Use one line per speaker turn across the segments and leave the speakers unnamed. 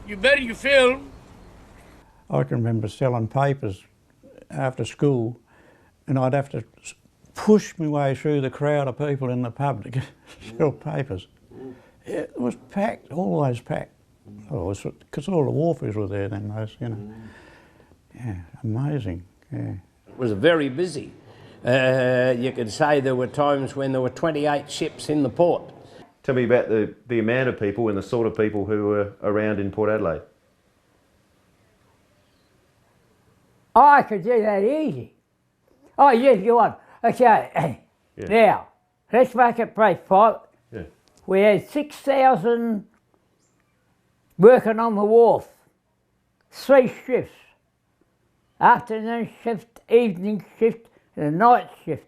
You better you film.
I can remember selling papers after school, and I'd have to push my way through the crowd of people in the pub to sell papers. It was packed, always packed. Oh, because all the wharfies were there then, those, you know. Yeah, amazing, yeah.
It was very busy. You could say there were times when there were 28 ships in the port.
Tell me about the amount of people and the sort of people who were around in Port Adelaide.
I could do that easy. Oh, yes, you want. Okay,
Yeah.
Now, let's make it brief, Pop.
Yeah.
We had 6,000 working on the wharf, 3 shifts, afternoon shift, evening shift, and a night shift,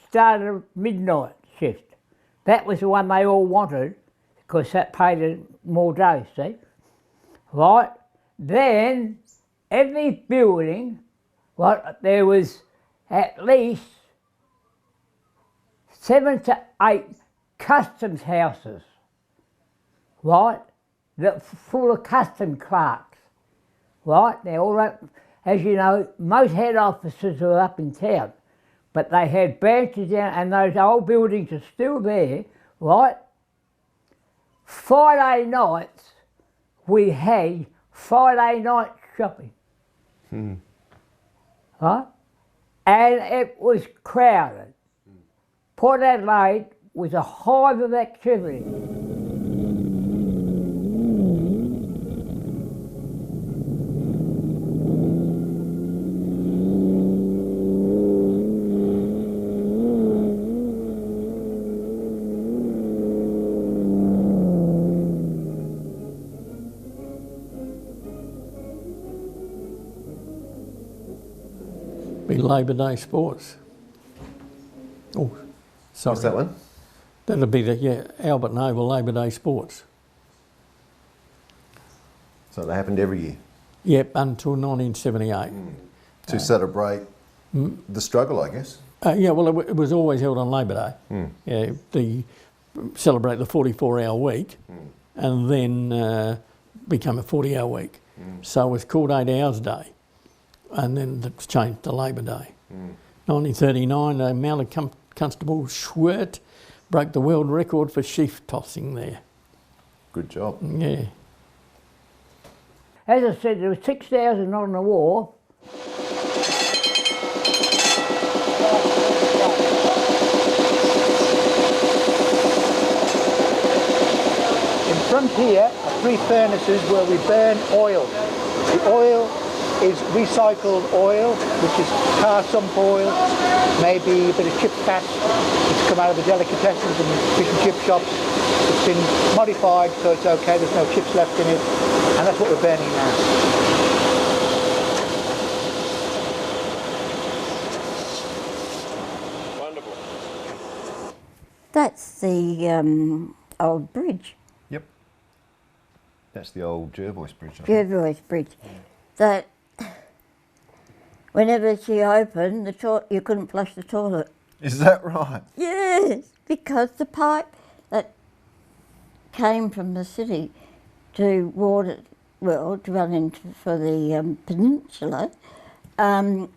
started midnight shift. That was the one they all wanted, because that paid more days, see? Right? Then, every building, right, there was at least 7 to 8 customs houses, right, that full of custom clerks, right? They're all up, as you know, most head offices are up in town, but they had branches down, and those old buildings are still there, right? Friday nights, we had Friday night shopping, right? And it was crowded. Port Adelaide was a hive of activity.
Be Labor Day sports. Oh, sorry.
What's that one?
That'll be the, Albert and Oval Labor Day sports.
So they happened every year?
Yep, until 1978.
To celebrate the struggle, I guess.
Yeah, well, it was always held on Labor Day. Yeah, celebrate the 44-hour week, and then become a 40-hour week. So it was called 8 Hours Day, and then it's changed to Labor Day. 1939, the mounted constable Schwert broke the world record for sheaf tossing there.
Good job.
Yeah.
As I said, there were 6,000 on the wharf.
In front here are 3 furnaces where we burn oil. The oil is recycled oil, which is car sump oil, maybe a bit of chip fat. It's come out of the delicatessens and fish and chip shops. It's been modified so it's okay, there's no chips left in it, and that's what we're burning now.
That's the old bridge.
Yep. That's the old Jervois Bridge.
Jervois Bridge. That whenever she opened, you couldn't flush the toilet.
Is that right?
Yes, because the pipe that came from the city to water, well, to run into for the peninsula, was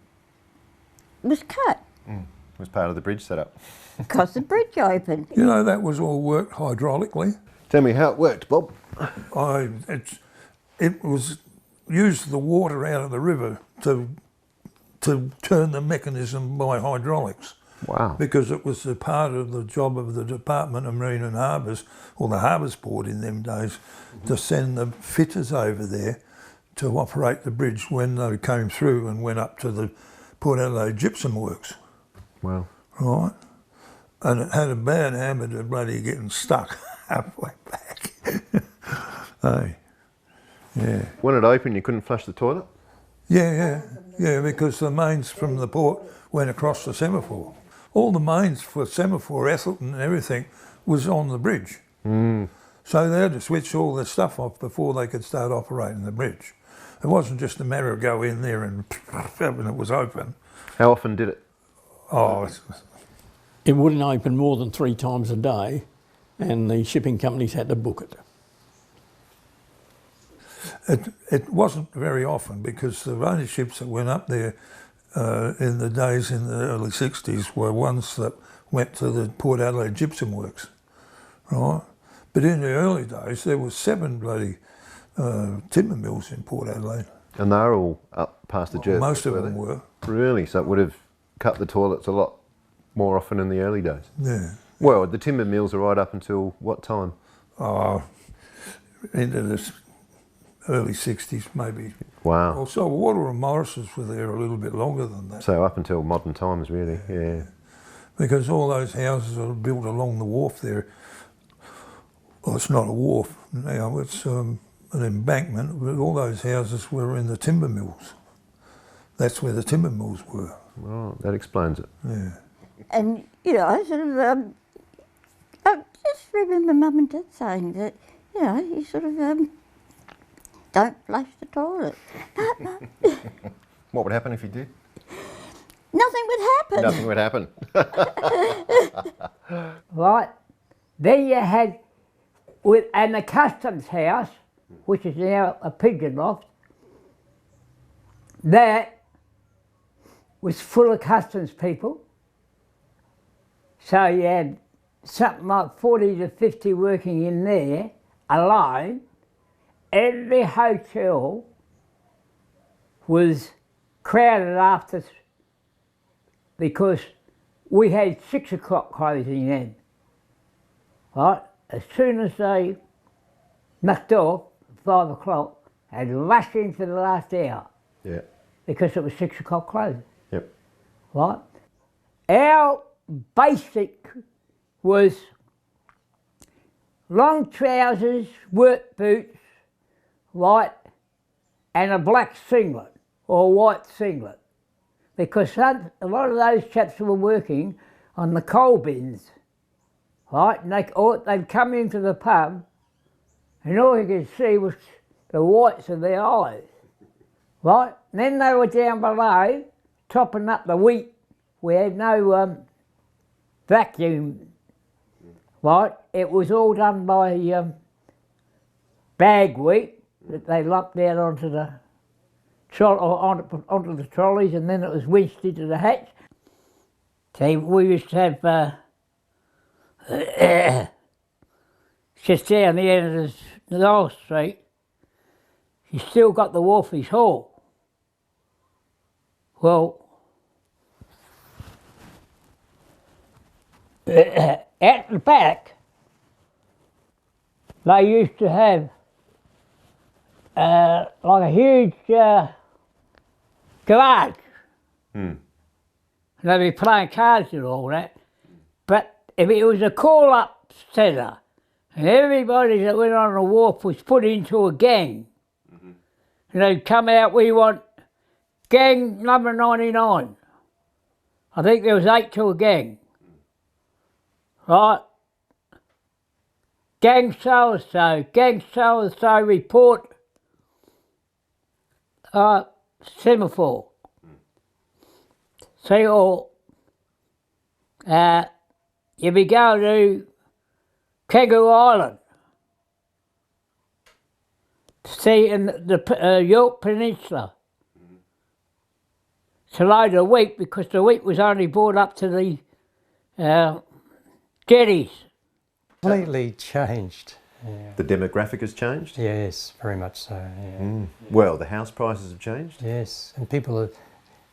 cut.
It was part of the bridge setup.
Because the bridge opened.
You know, that was all worked hydraulically.
Tell me how it worked, Bob.
It was used the water out of the river to turn the mechanism by hydraulics.
Wow.
Because it was a part of the job of the Department of Marine and Harbours, or the Harbours Board in them days, to send the fitters over there to operate the bridge when they came through and went up to the Port Adelaide Gypsum Works.
Wow.
Right? And it had a bad habit of bloody getting stuck halfway back. Hey, yeah.
When it opened, you couldn't flush the toilet?
Yeah, because the mains from the port went across the semaphore. All the mains for semaphore, Ethelton and everything was on the bridge. So they had to switch all the stuff off before they could start operating the bridge. It wasn't just a matter of go in there and it was open.
How often did it?
Oh,
It wouldn't open more than 3 times a day, and the shipping companies had to book it.
It wasn't very often, because the only ships that went up there in the days in the early 60s were ones that went to the Port Adelaide gypsum works, right? But in the early days there were 7 bloody timber mills in Port Adelaide.
And they're all up past the Jervois?
Most of them were.
Really? So it would have cut the toilets a lot more often in the early days?
Yeah.
Well, the timber mills are right up until what time?
Into the early 60s maybe.
Wow.
Also, Water and Morris's were there a little bit longer than that.
So up until modern times, really, yeah.
Because all those houses are built along the wharf there. Well, it's not a wharf now, it's an embankment, but all those houses were in the timber mills. That's where the timber mills were.
Right, that explains it.
Yeah.
And, you know, I sort of, I just remember Mum and Dad saying that, you know, you sort of don't flush the toilet.
What would happen if you did?
Nothing would happen.
Nothing would happen.
Right. Then you had, and the customs house, which is now a pigeon loft, that was full of customs people. So you had something like 40 to 50 working in there alone. Every hotel was crowded after, because we had 6 o'clock closing then. Right? As soon as they knocked off, 5 o'clock, they'd rush in for the last hour.
Yeah.
Because it was 6 o'clock closing.
Yep.
Right? Our basic was long trousers, work boots, right, and a black singlet or white singlet, because a lot of those chaps who were working on the coal bins, right, and they'd come into the pub and all you could see was the whites of their eyes, right, and then they were down below topping up the wheat. We had no vacuum, right, it was all done by bag wheat that they lumped out onto the onto the trolleys, and then it was winched into the hatch. See, we used to have just down the end of the North Street, you still got the Wharfies Hall. Well, at the back, they used to have like a huge garage. And they'd be playing cards and all that. But if it was a call-up centre, and everybody that went on the wharf was put into a gang, and they'd come out, we want gang number 99. I think there was 8 to a gang. Right? Gang so-and-so report semaphore. See, or you be going to Kangaroo Island, see in the York Peninsula. To load of wheat, because the wheat was only brought up to the jetties.
Completely changed. Yeah.
The demographic has changed?
Yes, very much so. Yeah.
Well, the house prices have changed?
Yes, and people are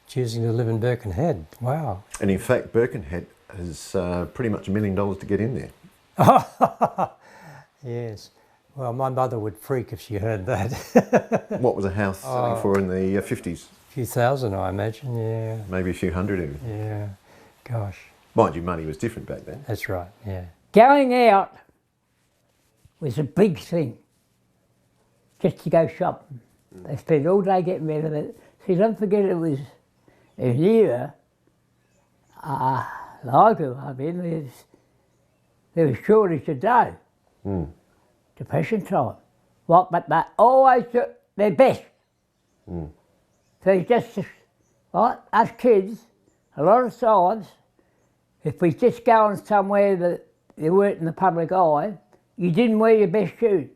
choosing to live in Birkenhead. Wow.
And in fact, Birkenhead is pretty much $1 million to get in there.
Yes. Well, my mother would freak if she heard that.
What was a house selling for in the 50s?
A few thousand, I imagine, yeah.
Maybe a few hundred even.
Yeah, gosh.
Mind you, money was different back then.
That's right, yeah.
Going out was a big thing, just to go shopping. They spent all day getting rid of it. See, don't forget it was an era, like I grew up in, there was shortage of dough. Depression time. What, but they always took their best. So it's just, right, us kids, a lot of times, if we just go on somewhere that they weren't in the public eye, you didn't wear your best shoes.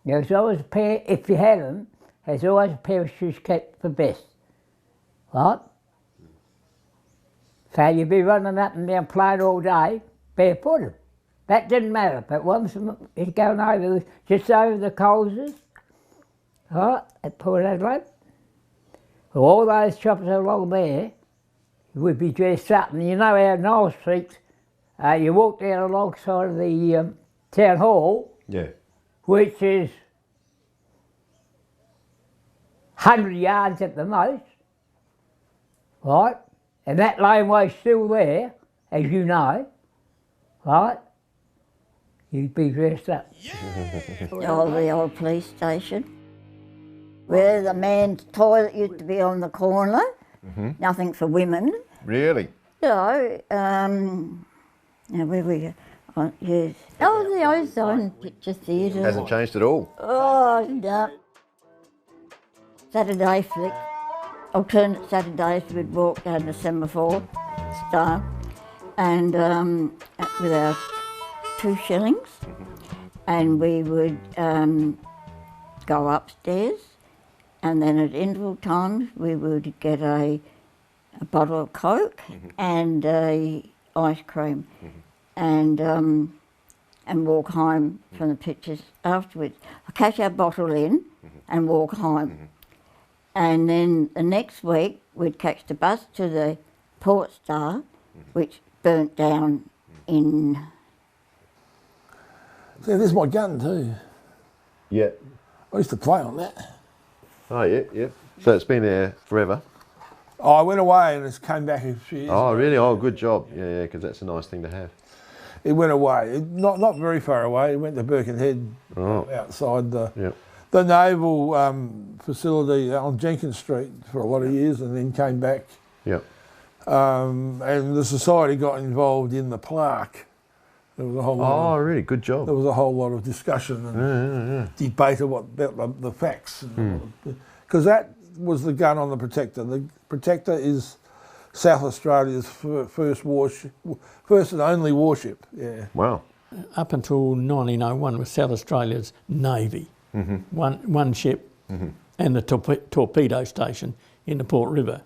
There's always a pair, if you had them, there's always a pair of shoes kept for best. Right? So you'd be running up and down playing all day, barefooted. That didn't matter, but once it's going over, just over the Coles's, right, at Port Adelaide, well, all those shops along there would be dressed up. And you know how Niles Street, you walk down alongside of the town hall,
Yeah.
which is 100 yards at the most, right? And that laneway's still there, as you know, right? You'd be dressed up.
Oh, the old police station, where the man's toilet used to be on the corner. Nothing for women.
Really?
You know, now where we go? Oh, yes. Oh, the Ozone Picture Theatre.
Hasn't changed at all.
Oh, no. Saturday flick. Alternate Saturdays we'd walk down the semaphore style and with our 2 shillings, and we would go upstairs, and then at interval times we would get a bottle of Coke and a ice cream, and walk home from the pictures afterwards. I cash our bottle in and walk home. And then the next week we'd catch the bus to the Port Star, which burnt down in...
See, this is my gun too.
Yeah.
I used to play on that.
Oh, yeah, yeah. So it's been there forever?
Oh, I went away and it came back a few years
Oh,
ago.
really? Oh, good job. Yeah, yeah, because that's a nice thing to have.
It went away. Not very far away. It went to Birkenhead, outside the naval facility on Jenkins Street for a lot of years, and then came back.
Yep.
And the society got involved in the plaque. There was a whole lot of,
really? Good job.
there was a whole lot of discussion and debate about the facts, because that was the gun on the Protector. The Protector is South Australia's first and only warship. Yeah.
Wow.
Up until 1901 was South Australia's Navy. One ship and the torpedo station in the Port River.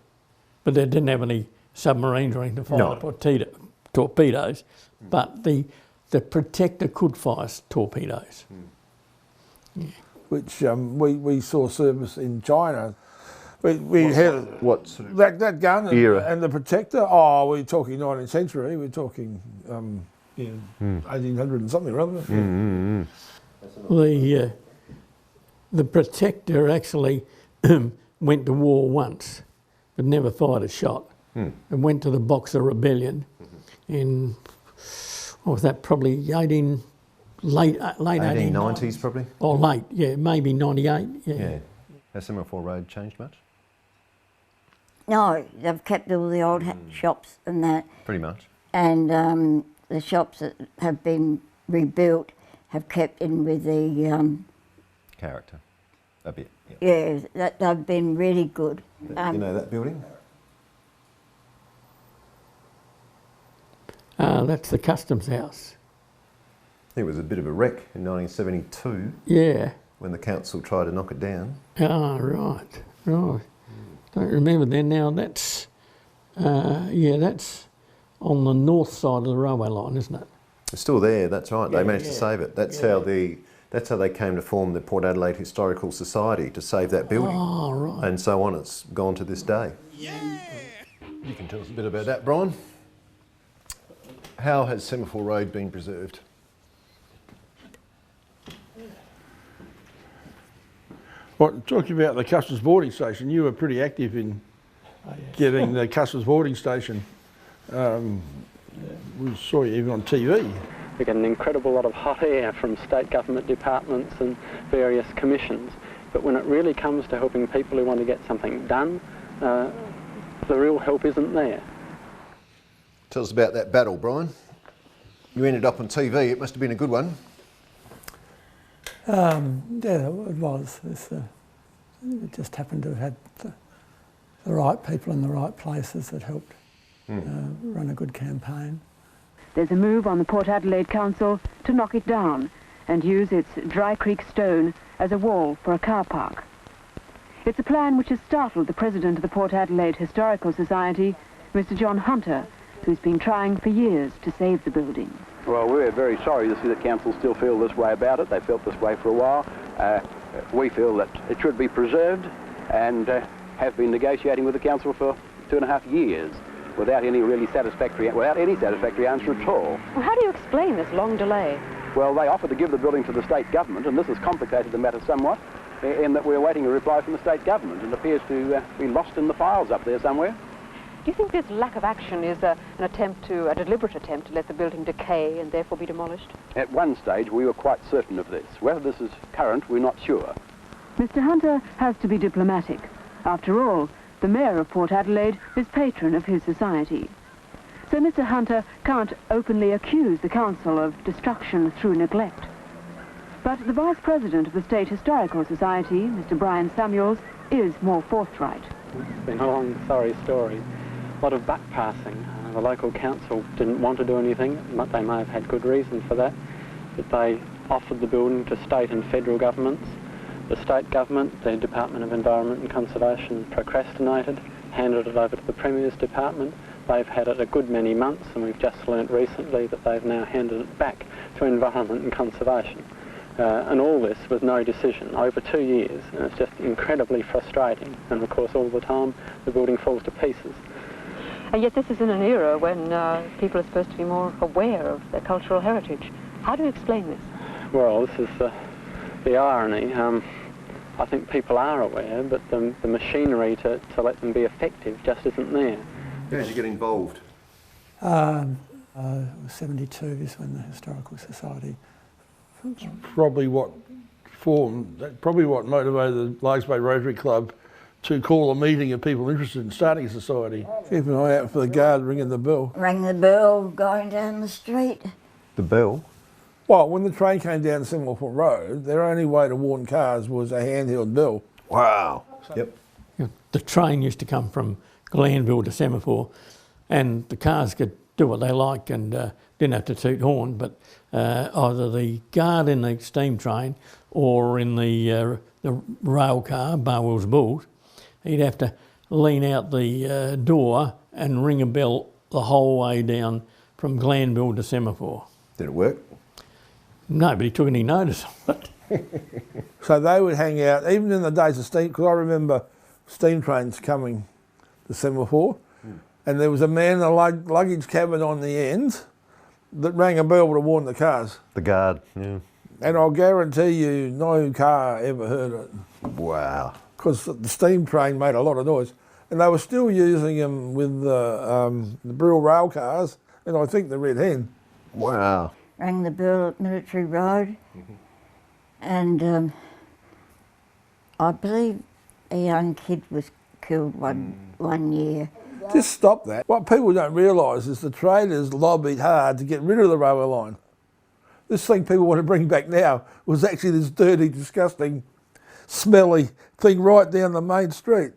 But they didn't have any submarines or anything to fire the torpedoes. But the Protector could fire torpedoes. Yeah.
Which we saw service in China. We had that gun and the Protector. Oh, we're talking 19th century. We're talking 1800 and something, rather.
The Protector actually went to war once, but never fired a shot, and went to the Boxer Rebellion in, what was that, probably late
1890s probably?
Or late, yeah, maybe 98,
Yeah. Has Semaphore Road changed much?
No, they've kept all the old shops and that.
Pretty much.
And the shops that have been rebuilt have kept in with the...
Character. A bit.
Yeah, they've been really good.
You know that building?
That's the Customs House.
I think it was a bit of a wreck in 1972.
Yeah.
When the council tried to knock it down.
Oh, right. Don't remember then. Now that's, that's on the north side of the railway line, isn't it?
It's still there, that's right. They managed to save it. That's how they came to form the Port Adelaide Historical Society, to save that building.
Oh, right.
And so on, it's gone to this day. Yeah. You can tell us a bit about that, Brian. How has Semaphore Road been preserved?
Well, talking about the Customs boarding station, you were pretty active in getting the Customs boarding station. We saw you even on TV.
We get an incredible lot of hot air from state government departments and various commissions, but when it really comes to helping people who want to get something done, the real help isn't there.
Tell us about that battle, Brian. You ended up on TV, it must have been a good one.
Yeah, it was. It just happened to have had the right people in the right places that helped run a good campaign.
There's a move on the Port Adelaide Council to knock it down, and use its Dry Creek stone as a wall for a car park. It's a plan which has startled the president of the Port Adelaide Historical Society, Mr. John Hunter, who's been trying for years to save the building.
Well, we're very sorry to see that council still feel this way about it. They felt this way for a while. We feel that it should be preserved and have been negotiating with the council for 2.5 years without any satisfactory answer at all.
Well, how do you explain this long delay?
Well, they offered to give the building to the state government, and this has complicated the matter somewhat in that we're awaiting a reply from the state government and appears to be lost in the files up there somewhere.
Do you think this lack of action is a deliberate attempt to let the building decay and therefore be demolished?
At one stage, we were quite certain of this. Whether this is current, we're not sure.
Mr. Hunter has to be diplomatic. After all, the Mayor of Port Adelaide is patron of his society. So Mr. Hunter can't openly accuse the council of destruction through neglect. But the Vice President of the State Historical Society, Mr. Brian Samuels, is more forthright.
It's been a long, sorry story. A lot of buck passing. The local council didn't want to do anything, but they may have had good reason for that. But they offered the building to state and federal governments. The state government, the Department of Environment and Conservation, procrastinated, handed it over to the Premier's Department. They've had it a good many months, and we've just learnt recently that they've now handed it back to Environment and Conservation. And all this with no decision over 2 years, and it's just incredibly frustrating. And of course, all the time, the building falls to pieces.
And yet this is in an era when people are supposed to be more aware of their cultural heritage. How do you explain this?
Well, this is the irony. I think people are aware, but the machinery to let them be effective just isn't there.
How did you get involved?
72 is when the Historical Society...
Probably what motivated the Largs Bay Rotary Club to call a meeting of people interested in starting a society. Keep an eye out for the guard ringing the bell.
Rang the bell going down the street.
The bell?
Well, when the train came down Semaphore Road, their only way to warn cars was a handheld bell.
Wow. Yep.
The train used to come from Glanville to Semaphore, and the cars could do what they like and didn't have to toot horn, but either the guard in the steam train or in the rail car, Barwell's Bulls, he'd have to lean out the door and ring a bell the whole way down from Glanville to Semaphore.
Did it work?
No, but he took any notice of it.
So they would hang out, even in the days of steam, because I remember steam trains coming to Semaphore, and there was a man in a luggage cabin on the end that rang a bell to warn the cars.
The guard, yeah.
And I'll guarantee you no car ever heard it.
Wow.
Because the steam train made a lot of noise. And they were still using them with the Brill rail cars, and I think the Red Hen.
Wow.
Rang the bell at Military Road, and I believe a young kid was killed one year.
Just stop that. What people don't realise is the traders lobbied hard to get rid of the railway line. This thing people want to bring back now was actually this dirty, disgusting, smelly thing right down the main street.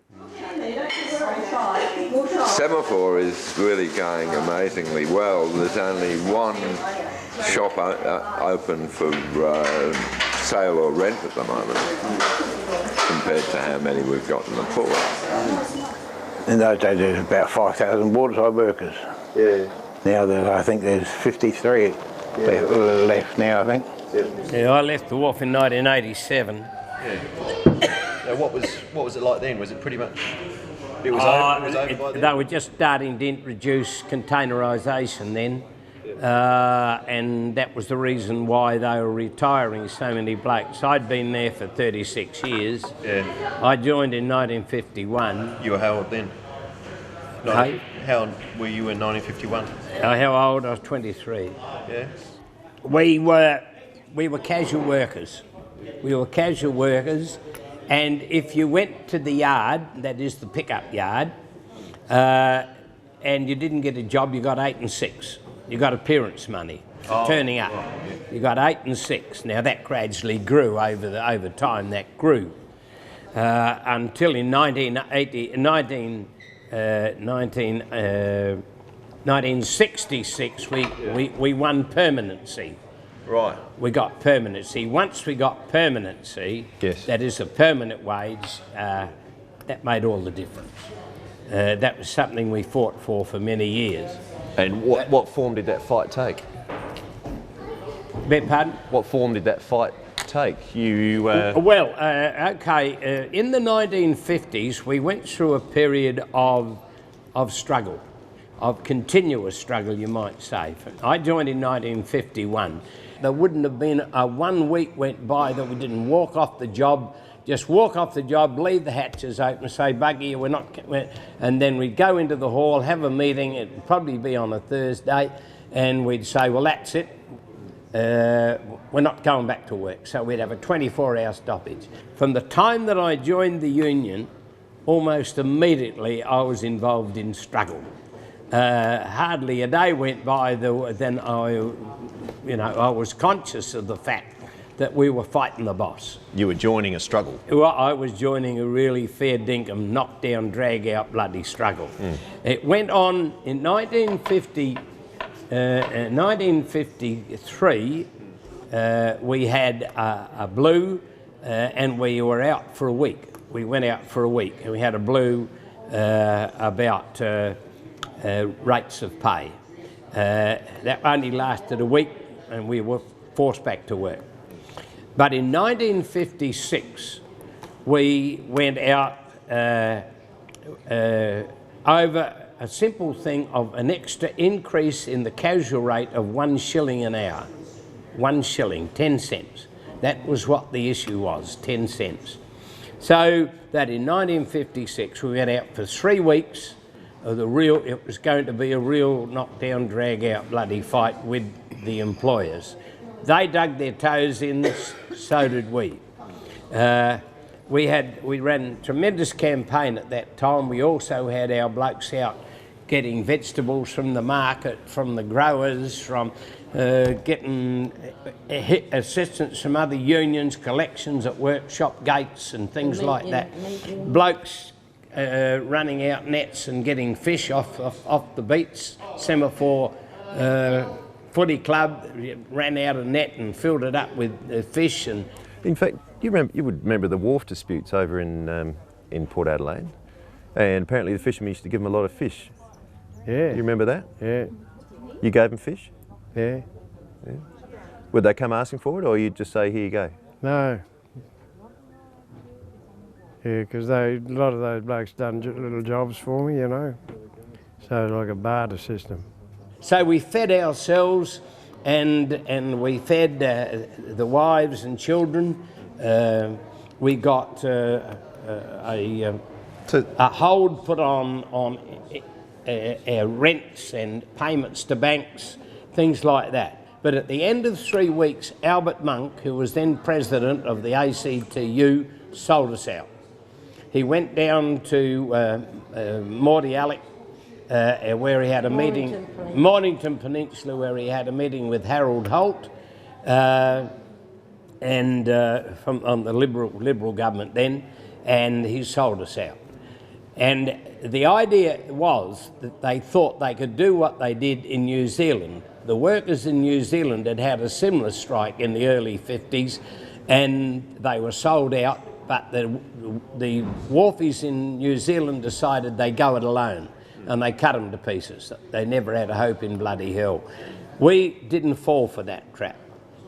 Semaphore is really going amazingly well. There's only one shop open for sale or rent at the moment, compared to how many we've got in the port.
In those days there was about 5,000 waterside workers.
Yeah.
Now I think there's 53 left now, I think.
Yeah, I left the wharf in 1987.
Yeah. Now what was it like then? Was it pretty much... It was over by then?
They were just starting to introduce containerisation then. And that was the reason why they were retiring so many blokes. I'd been there for 36 years.
Yeah.
I joined in 1951.
You were how old then?
Hey?
How old were you in 1951?
How old? I was 23.
Yeah.
We were casual workers. We were casual workers, and if you went to the yard, that is the pickup yard, and you didn't get a job, you got 8 and 6. You got appearance money for turning up. Right, yeah. You got 8 and 6. Now that gradually grew over time. That grew until in 1966 we won permanency.
Right.
We got permanency. Once we got permanency,
yes,
that is a permanent wage, that made all the difference. That was something we fought for many years.
And what form did that fight take?
Beg pardon?
What form did that fight take?
Well, okay, in the 1950s we went through a period of struggle, of continuous struggle, you might say. I joined in 1951. There wouldn't have been a 1 week went by that we didn't walk off the job, just walk off the job, leave the hatches open, say, buggy, and then we'd go into the hall, have a meeting, it'd probably be on a Thursday, and we'd say, well, that's it, we're not going back to work. So we'd have a 24-hour stoppage. From the time that I joined the union, almost immediately I was involved in struggle. Hardly a day went by then I was conscious of the fact that we were fighting the boss.
You were joining a struggle?
Well, I was joining a really fair dinkum, knock down, drag out bloody struggle. It went on in 1953, we had a blue and we were out for a week. We went out for a week and we had a blue about rates of pay. That only lasted a week and we were forced back to work. But in 1956, we went out over a simple thing of an extra increase in the casual rate of 1 shilling an hour. 1 shilling, 10 cents. That was what the issue was, 10 cents. So that in 1956, we went out for 3 weeks. It was going to be a real knock-down, drag-out bloody fight with the employers. They dug their toes in, so did we. We ran a tremendous campaign at that time. We also had our blokes out getting vegetables from the market, from the growers, from getting assistance from other unions, collections at workshop gates and things like that. Blokes running out nets and getting fish off the beach. Semaphore footy club ran out a net and filled it up with fish. And
in fact, you would remember the wharf disputes over in Port Adelaide, and apparently the fishermen used to give them a lot of fish.
Yeah.
You remember that?
Yeah.
You gave them fish?
Yeah.
Yeah. Would they come asking for it, or you'd just say, here you go?
No. Yeah, because a lot of those blokes done little jobs for me, you know. So like a barter system.
So we fed ourselves and we fed the wives and children. We got a hold put on rents and payments to banks, things like that. But at the end of 3 weeks, Albert Monk, who was then president of the ACTU, sold us out. He went down to Mordialloc, where he had a meeting, Mornington Peninsula, where he had a meeting with Harold Holt, and from the Liberal government then, and he sold us out. And the idea was that they thought they could do what they did in New Zealand. The workers in New Zealand had had a similar strike in the early 50s, and they were sold out, but the wharfies in New Zealand decided they'd go it alone, and they cut them to pieces. They never had a hope in bloody hell. We didn't fall for that trap.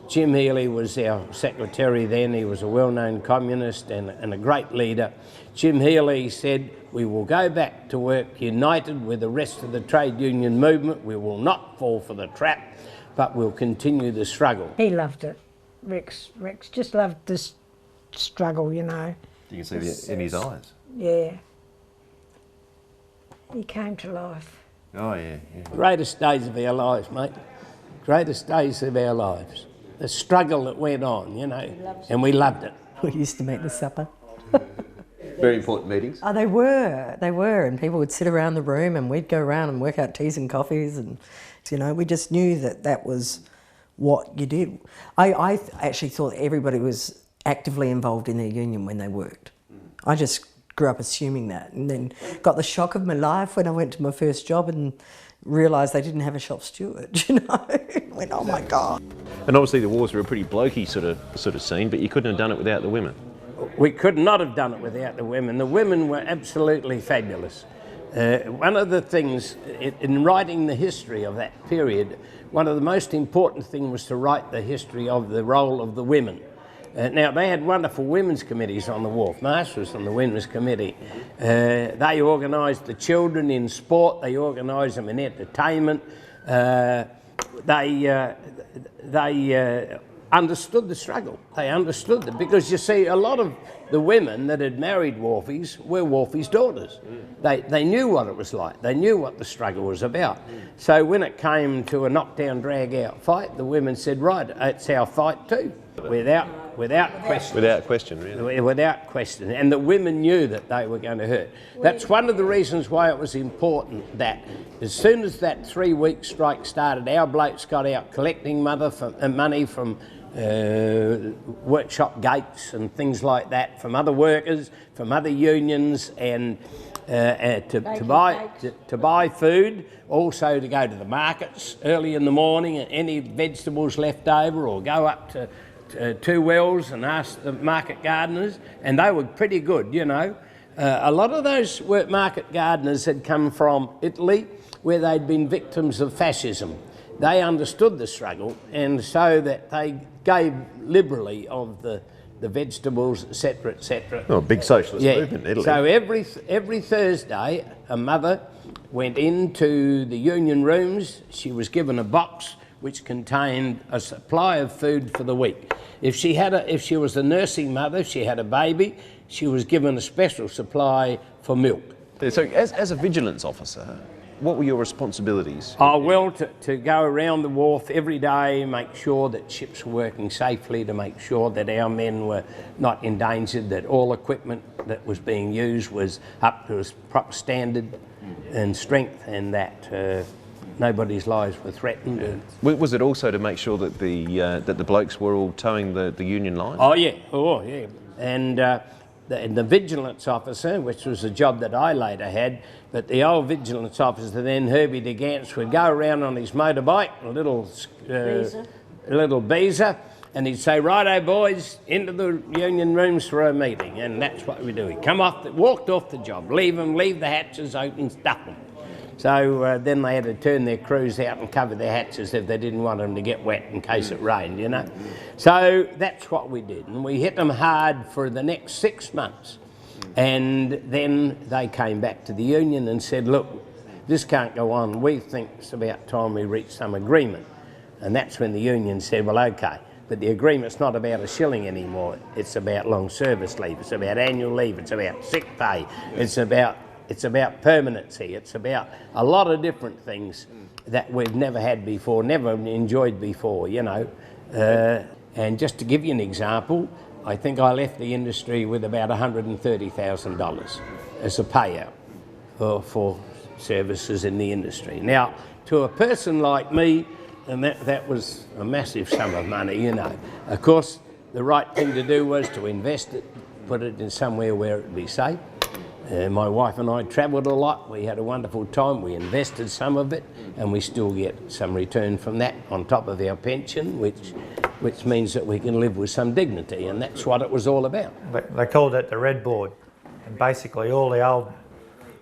Jim Healy was our secretary then. He was a well-known communist and a great leader. Jim Healy said, we will go back to work united with the rest of the trade union movement. We will not fall for the trap, but we'll continue the struggle.
He loved it. Rex just loved this struggle, you know.
You can see it in his eyes.
Yeah. He came to life.
Oh, yeah.
Greatest days of our lives, mate. Greatest days of our lives. The struggle that went on, you know, and we loved it.
We used to meet the supper.
Very important meetings.
Oh, they were, and people would sit around the room and we'd go around and work out teas and coffees, and, you know, we just knew that was what you did. I actually thought everybody was actively involved in their union when they worked. I just grew up assuming that, and then got the shock of my life when I went to my first job, and realised they didn't have a shop steward, you know. Went, oh my God.
And obviously the wars were a pretty blokey sort of scene, but you couldn't have done it without the women.
We could not have done it without the women. The women were absolutely fabulous. One of the things, in writing the history of that period, one of the most important things was to write the history of the role of the women. Now, they had wonderful women's committees on the wharf. Marsh was on the women's committee. They organised the children in sport, they organised them in entertainment. They understood the struggle. They understood it, because you see, a lot of the women that had married wharfies were wharfies' daughters. They knew what it was like. They knew what the struggle was about. So when it came to a knockdown, drag-out fight, the women said, right, it's our fight too, without question.
Without question, really.
Without question. And the women knew that they were going to hurt. That's one of the reasons why it was important that as soon as that 3-week strike started, our blokes got out collecting money from workshop gates and things like that, from other workers, from other unions, and to buy food, also to go to the markets early in the morning, and any vegetables left over, or go up to Two Wells and ask the market gardeners, and they were pretty good, you know. A lot of those market gardeners had come from Italy, where they'd been victims of fascism. They understood the struggle, and so that they gave liberally of the vegetables, etc., etc.
Oh, big socialist movement in Italy.
So every Thursday, a mother went into the union rooms. She was given a box which contained a supply of food for the week. If she was a nursing mother, if she had a baby, she was given a special supply for milk.
So as a vigilance officer, what were your responsibilities?
Oh, well, to go around the wharf every day, make sure that ships were working safely, to make sure that our men were not endangered, that all equipment that was being used was up to a proper standard and strength, and that nobody's lives were threatened.
Yeah. Was it also to make sure that the blokes were all towing the union line?
Oh yeah, and the vigilance officer, which was a job that I later had, but the old vigilance officer then, Herbie de Gants, would go around on his motorbike, a little beezer, and he'd say, righto boys, into the union rooms for a meeting, and that's what we do. He'd walked off the job, leave the hatches open, stuff them. So then they had to turn their crews out and cover their hatches if they didn't want them to get wet in case it rained, you know. So that's what we did, and we hit them hard for the next 6 months. And then they came back to the union and said, look, this can't go on. We think it's about time we reach some agreement. And that's when the union said, well, okay, but the agreement's not about a shilling anymore. It's about long service leave. It's about annual leave. It's about sick pay. It's about permanency. It's about a lot of different things that we've never had before, never enjoyed before, you know. And just to give you an example, I think I left the industry with about $130,000 as a payout for services in the industry. Now, to a person like me, and that was a massive sum of money, you know. Of course, the right thing to do was to invest it, put it in somewhere where it would be safe. My wife and I travelled a lot. We had a wonderful time. We invested some of it, and we still get some return from that on top of our pension, which means that we can live with some dignity, and that's what it was all about.
They called it the Red Board, and basically all the old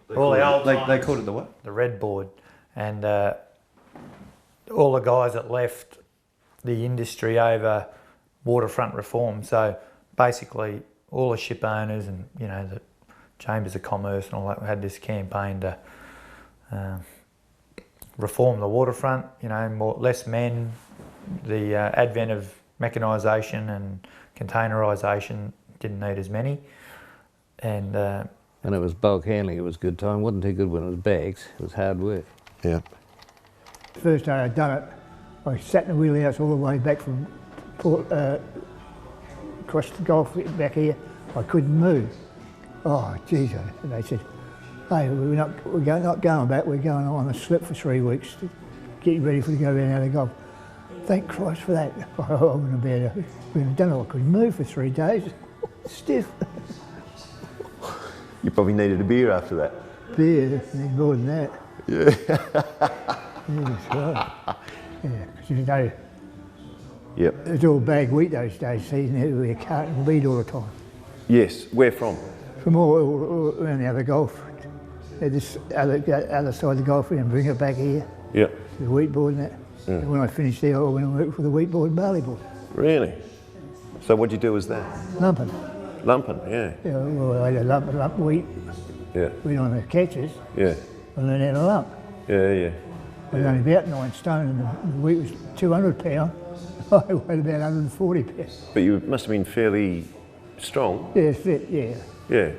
They called it the what?
The Red Board, and all the guys that left the industry over waterfront reform. So basically all the ship owners and, you know, the Chambers of Commerce and all that had this campaign to reform the waterfront, you know, less men, the advent of mechanisation and containerisation didn't need as many. And
it was bulk handling, it was a good time. It wasn't too good when it was bags, it was hard work.
Yeah.
The first day I'd done it, I sat in the wheelhouse all the way back from across the Gulf back here. I couldn't move. Oh, geez, and they said, hey, we're not going back, we're going on a slip for 3 weeks to get you ready to go around out of the Gulf. Thank Christ for that. I wouldn't have done it. I couldn't move for 3 days, stiff.
You probably needed a beer after that.
Beer, need more than that.
Yeah.
Yes, right. Yeah, because you know,
Yep.
it's all bag wheat those days, so you had to be a cart and lead all the time.
Yes. Where from?
From all around the other Gulf. This other side of the Gulf and bring it back here.
Yep.
The wheat board and that.
Mm.
And when I finished there, I went and worked for the wheat board and barley board.
Really? So what did you do as that?
Lumping.
Lumping, yeah.
Yeah, well, I had a lump wheat.
Yeah.
Wheat on the ketches.
Yeah.
And then had a lump.
Yeah, yeah.
I was only about 9 stone and the wheat was 200 pound. I weighed about 140 pounds.
But you must have been fairly strong.
Yeah, fit, yeah.
Yeah.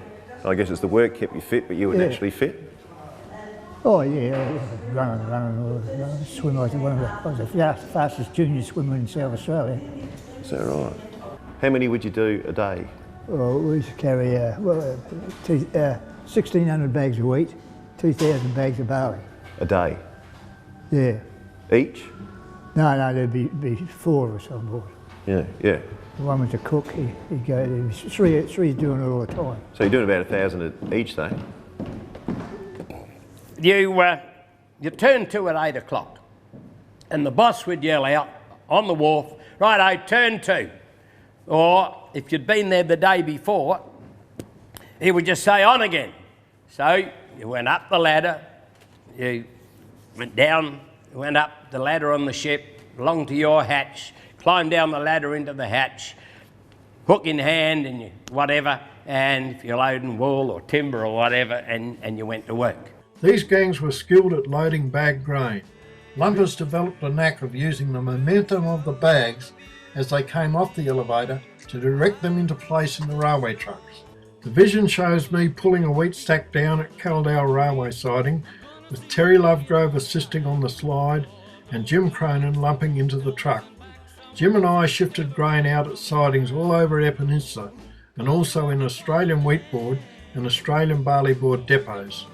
I guess it's the work kept you fit, but you were naturally fit.
Oh yeah, running, swim. I was the fastest junior swimmer in South Australia.
Is that right? How many would you do a day?
Well, we used to carry 1,600 bags of wheat, 2,000 bags of barley.
A day?
Yeah.
Each?
No, there'd be 4 of us on board.
Yeah, yeah.
One was a cook. He'd go. There was three doing it all the time.
So you're doing about 1,000 each day?
You turn to at 8 o'clock, and the boss would yell out on the wharf, "Righto, turn to." Or if you'd been there the day before, he would just say, "On again." So you went up the ladder, you went down, went up the ladder on the ship, along to your hatch, climbed down the ladder into the hatch, hook in hand and whatever, and if you're loading wool or timber or whatever, and you went to work.
These gangs were skilled at loading bag grain. Lumpers developed a knack of using the momentum of the bags as they came off the elevator to direct them into place in the railway trucks. The vision shows me pulling a wheat stack down at Caldale railway siding, with Terry Lovegrove assisting on the slide and Jim Cronin lumping into the truck. Jim and I shifted grain out at sidings all over our peninsula and also in Australian wheat board and Australian barley board depots.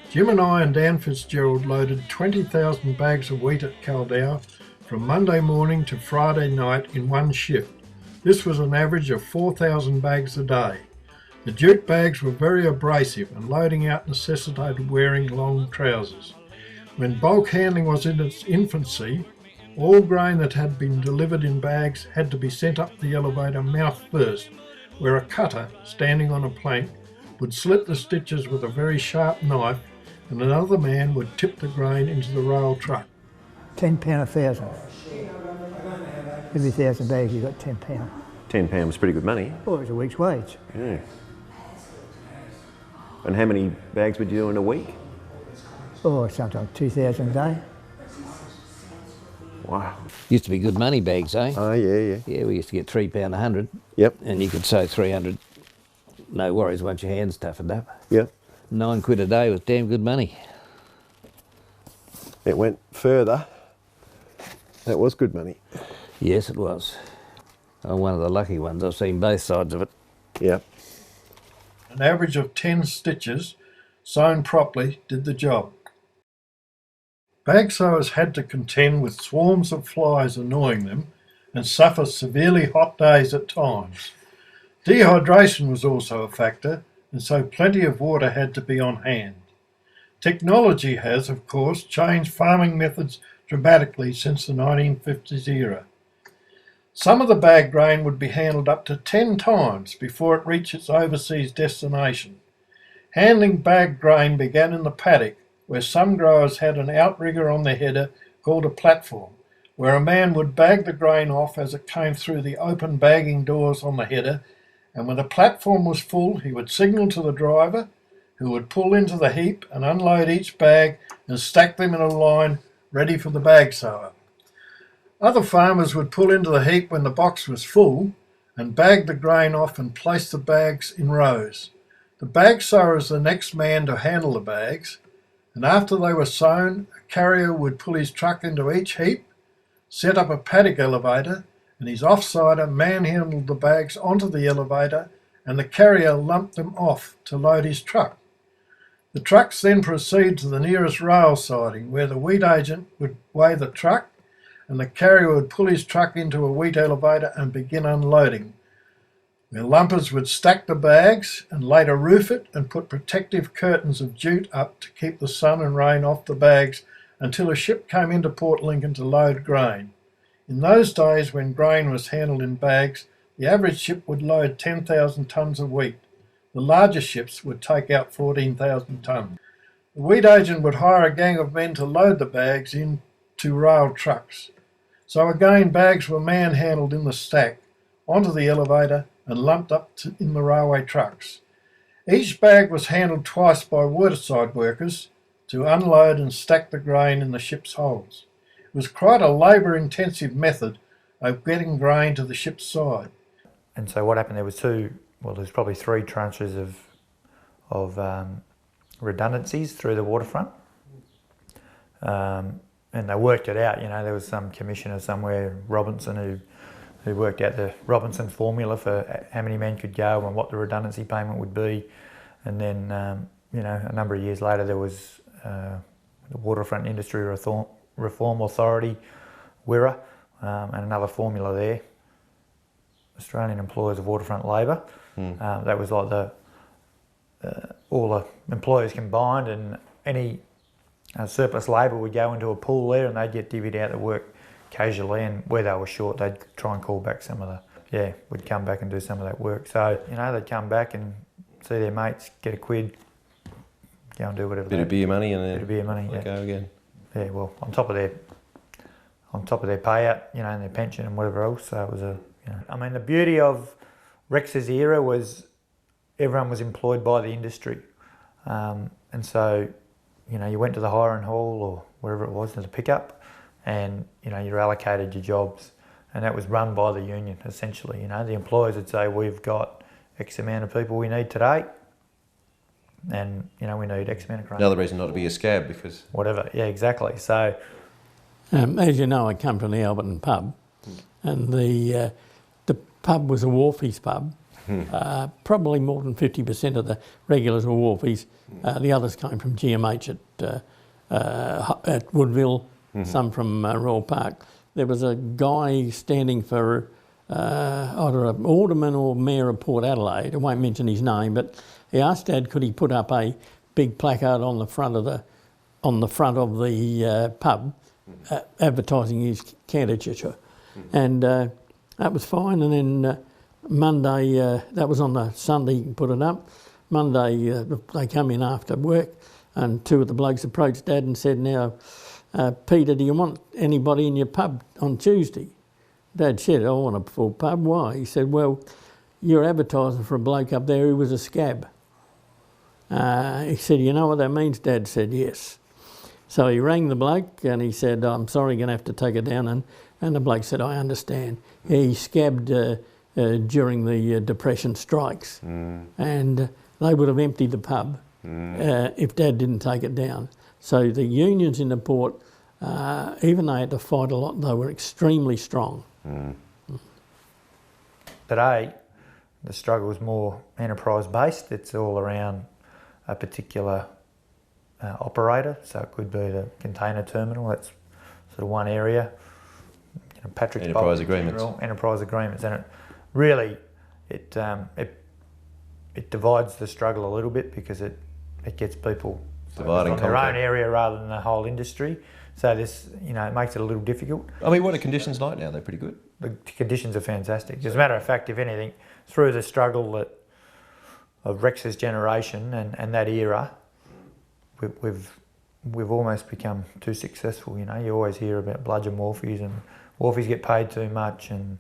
Jim and I and Dan Fitzgerald loaded 20,000 bags of wheat at Caldale from Monday morning to Friday night in one shift. This was an average of 4,000 bags a day. The jute bags were very abrasive and loading out necessitated wearing long trousers. When bulk handling was in its infancy, all grain that had been delivered in bags had to be sent up the elevator mouth first, where a cutter, standing on a plank, would slit the stitches with a very sharp knife, and another man would tip the grain into the rail truck.
£10 a thousand. Every 1,000 bags you got £10.
£10 was pretty good money.
Well, it was a week's wage.
Yeah. And how many bags would you do in a week?
Oh, sometimes 2,000 a day.
Wow.
Used to be good money bags, eh?
Oh, yeah.
Yeah, we used to get £3 a 100.
Yep.
And you could sew 300, no worries once your hands toughened up.
Yep.
£9 a day was damn good money.
It went further. That was good money.
Yes, it was. I'm one of the lucky ones. I've seen both sides of it.
Yep.
An average of 10 stitches, sewn properly, did the job. Bag sewers had to contend with swarms of flies annoying them and suffer severely hot days at times. Dehydration was also a factor, and so plenty of water had to be on hand. Technology has, of course, changed farming methods dramatically since the 1950s era. Some of the bag grain would be handled up to 10 times before it reached its overseas destination. Handling bag grain began in the paddock, where some growers had an outrigger on their header called a platform, where a man would bag the grain off as it came through the open bagging doors on the header, and when the platform was full, he would signal to the driver, who would pull into the heap and unload each bag and stack them in a line ready for the bag sewer. Other farmers would pull into the heap when the box was full and bag the grain off and place the bags in rows. The bag sewer is the next man to handle the bags, and after they were sewn, a carrier would pull his truck into each heap, set up a paddock elevator, and his off-sider manhandled the bags onto the elevator, and the carrier lumped them off to load his truck. The trucks then proceed to the nearest rail siding, where the wheat agent would weigh the truck, and the carrier would pull his truck into a wheat elevator and begin unloading. where lumpers would stack the bags and later roof it and put protective curtains of jute up to keep the sun and rain off the bags until a ship came into Port Lincoln to load grain. In those days, when grain was handled in bags, the average ship would load 10,000 tonnes of wheat. The larger ships would take out 14,000 tonnes. The wheat agent would hire a gang of men to load the bags into rail trucks. So again, bags were manhandled in the stack, onto the elevator and lumped up in the railway trucks. Each bag was handled twice by waterside workers to unload and stack the grain in the ship's holds. It was quite a labour-intensive method of getting grain to the ship's side.
And so what happened, there's probably 3 tranches of redundancies through the waterfront. And they worked it out, there was some commissioner somewhere, Robinson, who worked out the Robinson formula for how many men could go and what the redundancy payment would be. And then, a number of years later, there was the Waterfront Industry Reform Authority, WIRA, and another formula there, Australian Employers of Waterfront Labour. That was like all the employers combined, and any surplus labour would go into a pool there and they'd get divvied out the work casually, and where they were short they'd try and call back some of would come back and do some of that work. So, they'd come back and see their mates, get a quid, go and do whatever.
Bit of beer money and then
bit of beer money,
go again.
Yeah, well, on top of their payout, and their pension and whatever else. So it was the beauty of Rex's era was everyone was employed by the industry. And so, you went to the hiring hall or wherever it was to the pickup, and you're allocated your jobs, and that was run by the union essentially. The employers would say, we've got X amount of people we need today, and we need X amount of grain.
Another reason not to be a scab, because
whatever. Yeah, exactly. So
as you know, I come from the Alberton pub, and the pub was a wharfies pub. Probably more than 50% of the regulars were wharfies. The others came from GMH at Woodville, some from Royal Park. There was a guy standing for either an alderman or mayor of Port Adelaide. I won't mention his name, but he asked Dad, could he put up a big placard on the front of the pub, advertising his candidature, and that was fine. And then Monday, that was on the Sunday, you can put it up. Monday, they come in after work, and 2 of the blokes approached Dad and said, now, Peter, do you want anybody in your pub on Tuesday? Dad said, I want a full pub. Why? He said, well, you're advertising for a bloke up there who was a scab. He said, you know what that means? Dad said, yes. So he rang the bloke and he said, I'm sorry, you're going to have to take it down. And the bloke said, I understand. He scabbed during the Depression strikes, and they would have emptied the pub if Dad didn't take it down. So the unions in the port, even though they had to fight a lot, they were extremely strong.
Today, the struggle is more enterprise-based. It's all around a particular operator. So it could be the container terminal. That's sort of one area. Patrick's
enterprise agreements.
Enterprise agreements, and it really it divides the struggle a little bit, because it gets people
dividing
from their own area rather than the whole industry. So this, it makes it a little difficult.
I mean, what are conditions like now? They're pretty good.
The conditions are fantastic. As a matter of fact, if anything, through the struggle of Rex's generation and that era, we've almost become too successful. You always hear about bludgeon wharfies, and wharfies get paid too much, and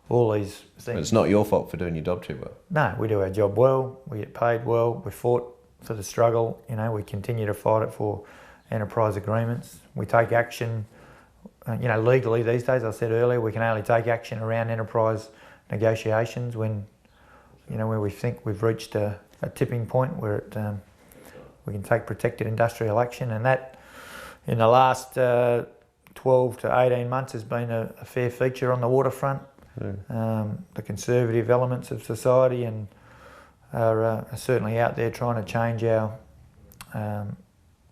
all these things.
But it's not your fault for doing your job too well.
No, we do our job well. We get paid well. We fought for the struggle. We continue to fight it for enterprise agreements. We take action. Legally these days, I said earlier, we can only take action around enterprise negotiations when we think we've reached a tipping point where we can take protected industrial action, and that in the last 12 to 18 months has been a fair feature on the waterfront. The conservative elements of society and are certainly out there trying to change our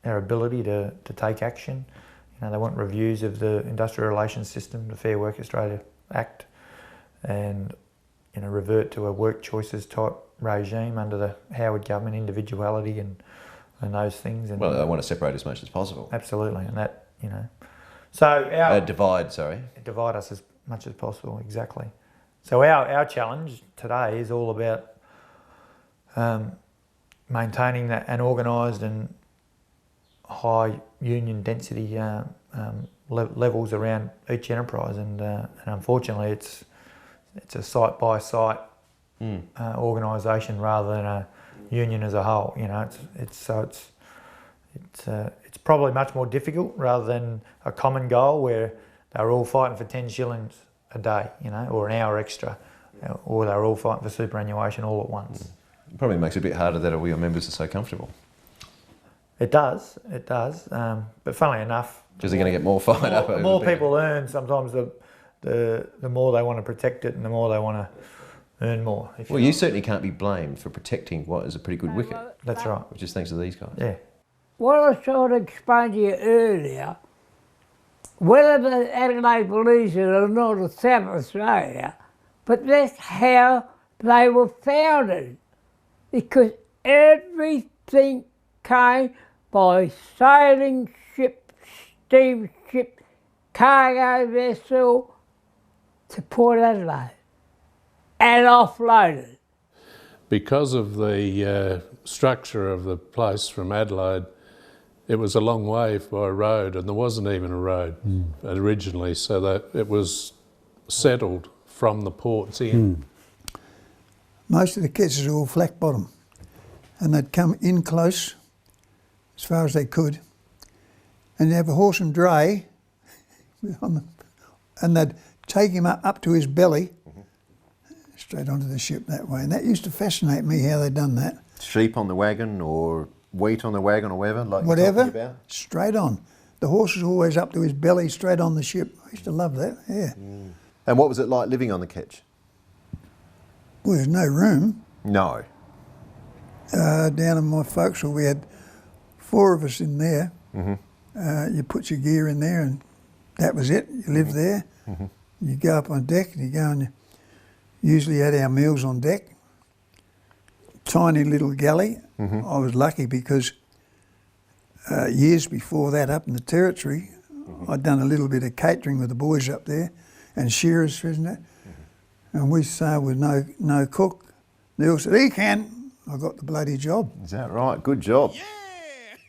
ability to take action. They want reviews of the industrial relations system, the Fair Work Australia Act, and revert to a work choices type regime under the Howard government, individuality and those things. And
Well, they want to separate as much as possible.
Absolutely, and that, so
divide, sorry.
Divide us as much as possible, exactly. So our challenge today is all about maintaining an organised and high union density levels around each enterprise, and unfortunately it's a site by site organisation rather than a union as a whole. It's probably much more difficult rather than a common goal where they're all fighting for 10 shillings a day, or an hour extra, or they're all fighting for superannuation all at once.
It probably makes it a bit harder that all your members are so comfortable.
It does. But funnily enough,
because they're going to get more fired up.
The more people earn, sometimes the more they want to protect it, and the more they want to earn more.
Well, you certainly can't be blamed for protecting what is a pretty good wicket.
That's right.
Which is thanks to these guys.
Yeah.
What I sort of explained to you earlier, whether the Adelaide Police or not of South Australia, but that's how they were founded, because everything came by sailing ship, steamship, cargo vessel to Port Adelaide and offloaded.
Because of the structure of the place from Adelaide, it was a long way by road, and there wasn't even a road originally, so that it was settled from the ports in.
Most of the ketches are all flat bottom, and they'd come in close as far as they could, and they'd have a horse and dray, and they'd take him up to his belly, straight onto the ship that way, and that used to fascinate me how they'd done that.
Sheep on the wagon or wheat on the wagon or whatever, like
whatever,
you're talking about?
straight on. The horse was always up to his belly, straight on the ship. I used to love that, yeah.
And what was it like living on the ketch?
Well, there's no room.
No.
Down in my folksville, we had 4 of us in there. You put your gear in there and that was it. You lived there. You go up on deck and you go and usually had our meals on deck. Tiny little galley. I was lucky because years before that up in the Territory, I'd done a little bit of catering with the boys up there and shearers, isn't it? And we sailed with no cook. They all said, he can. I got the bloody job.
Is that right? Good job.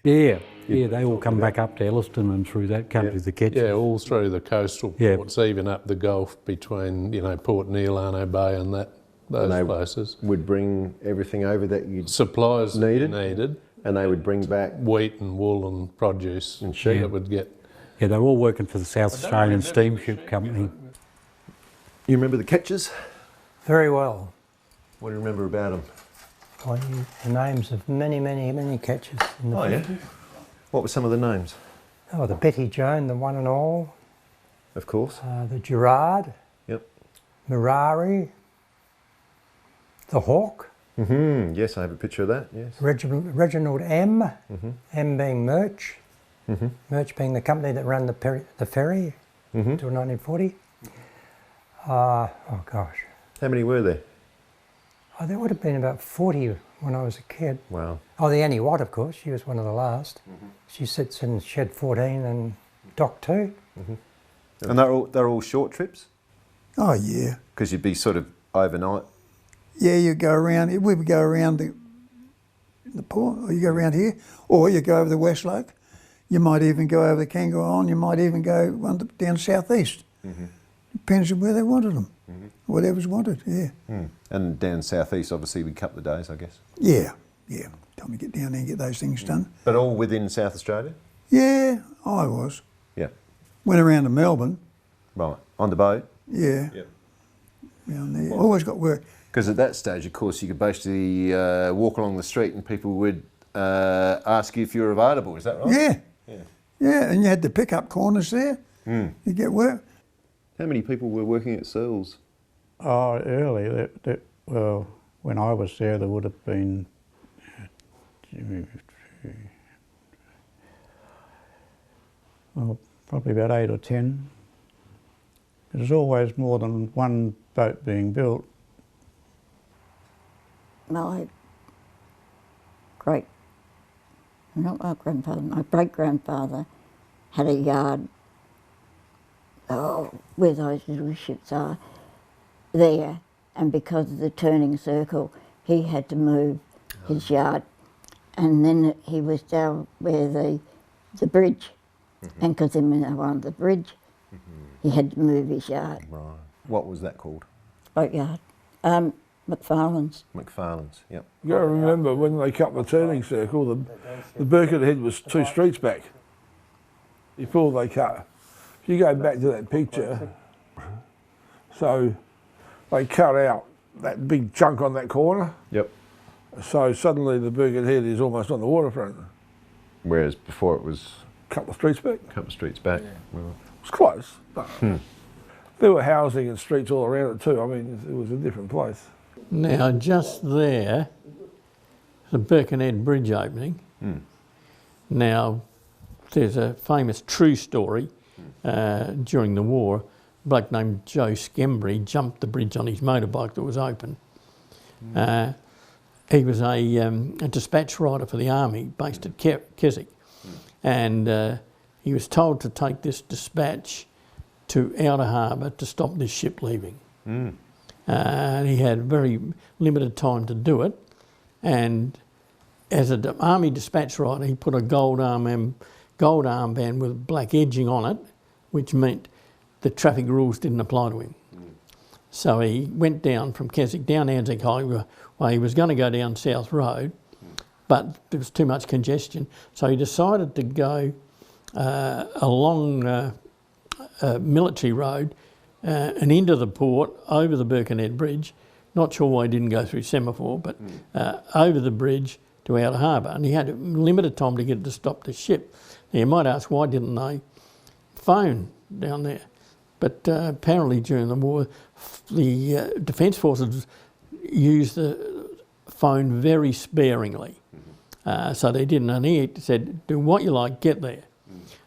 Yeah, they all come back up to Elliston and through that country, the ketches.
Yeah, all through the coastal ports, even up the Gulf between, Port Neil, Arno Bay and those places.
Would bring everything over that you
supplies needed.
And they would bring back
wheat and wool and produce and
sheep.
That would get.
Yeah, they were all working for the South Australian Steamship Company.
You remember the ketches?
Very well.
What do you remember about them?
The names of many ketches. In the
What were some of the names?
Oh, the Betty Joan, the one and all.
Of course.
The Gerard.
Yep.
Mirari. The Hawk.
Yes, I have a picture of that, yes.
Reginald M. M being Murch. Murch being the company that ran the ferry until 1940. Oh gosh.
How many were there?
Oh, there would have been about 40 when I was a kid.
Wow.
Oh, the Annie Watt, of course. She was one of the last. She sits in Shed 14 and Dock 2.
And they're all short trips?
Oh, yeah.
Because you'd be sort of overnight?
Yeah, you go around, we would go around the port, or you go around here, or you go over the West Loke. You might even go over the Kangaroo Island, you might even go down southeast. Depends on where they wanted them. Whatever's wanted, yeah.
And down southeast, obviously, we couple of days, I guess.
Yeah. Time to get down there and get those things done.
But all within South Australia?
Yeah, I was.
Yeah.
Went around to Melbourne.
Right. On the boat?
Yeah.
Yep.
Down there. Always got work.
Because at that stage, of course, you could basically walk along the street and people would ask you if you were available. Is that right?
Yeah, and you had the pick-up corners there. You get work.
How many people were working at Searles?
Oh, early. Well, when I was there would have been probably about 8 or 10. There's always more than one boat being built
my not my grandfather, my great-grandfather had a yard, where those little ships are, there, and because of the turning circle, he had to move his yard. And then he was down where the bridge, and because then when they were on the bridge, he had to move his yard.
Right. What was that called?
Boatyard. McFarlane's.
McFarlane's, yep.
You got to remember when they cut the turning circle, the Birkenhead was 2 streets back before they cut. If you go back to that picture, so they cut out that big chunk on that corner.
Yep.
So suddenly the Birkenhead is almost on the waterfront.
Whereas before it was...
A couple of streets back.
A couple of streets back.
Yeah. Well, it was close, but there were housing and streets all around it too. I mean, it was a different place.
Now, just there, the Birkenhead Bridge opening. Now, there's a famous true story during the war. A bloke named Joe Skembry jumped the bridge on his motorbike that was open. He was a dispatch rider for the army based at Keswick, and he was told to take this dispatch to outer harbour to stop this ship leaving. And he had very limited time to do it, and as an army dispatch rider, he put a gold armband with black edging on it, which meant the traffic rules didn't apply to him. So he went down from Keswick down Anzac Highway. Well, he was going to go down South Road, but there was too much congestion, so he decided to go along Military Road and into the port, over the Birkenhead Bridge. Not sure why he didn't go through Semaphore, but over the bridge to Outer Harbour. And he had limited time to get to stop the ship. Now you might ask, why didn't they phone down there? But apparently during the war, the Defence Forces used the phone very sparingly. So they didn't. And he said, do what you like, get there.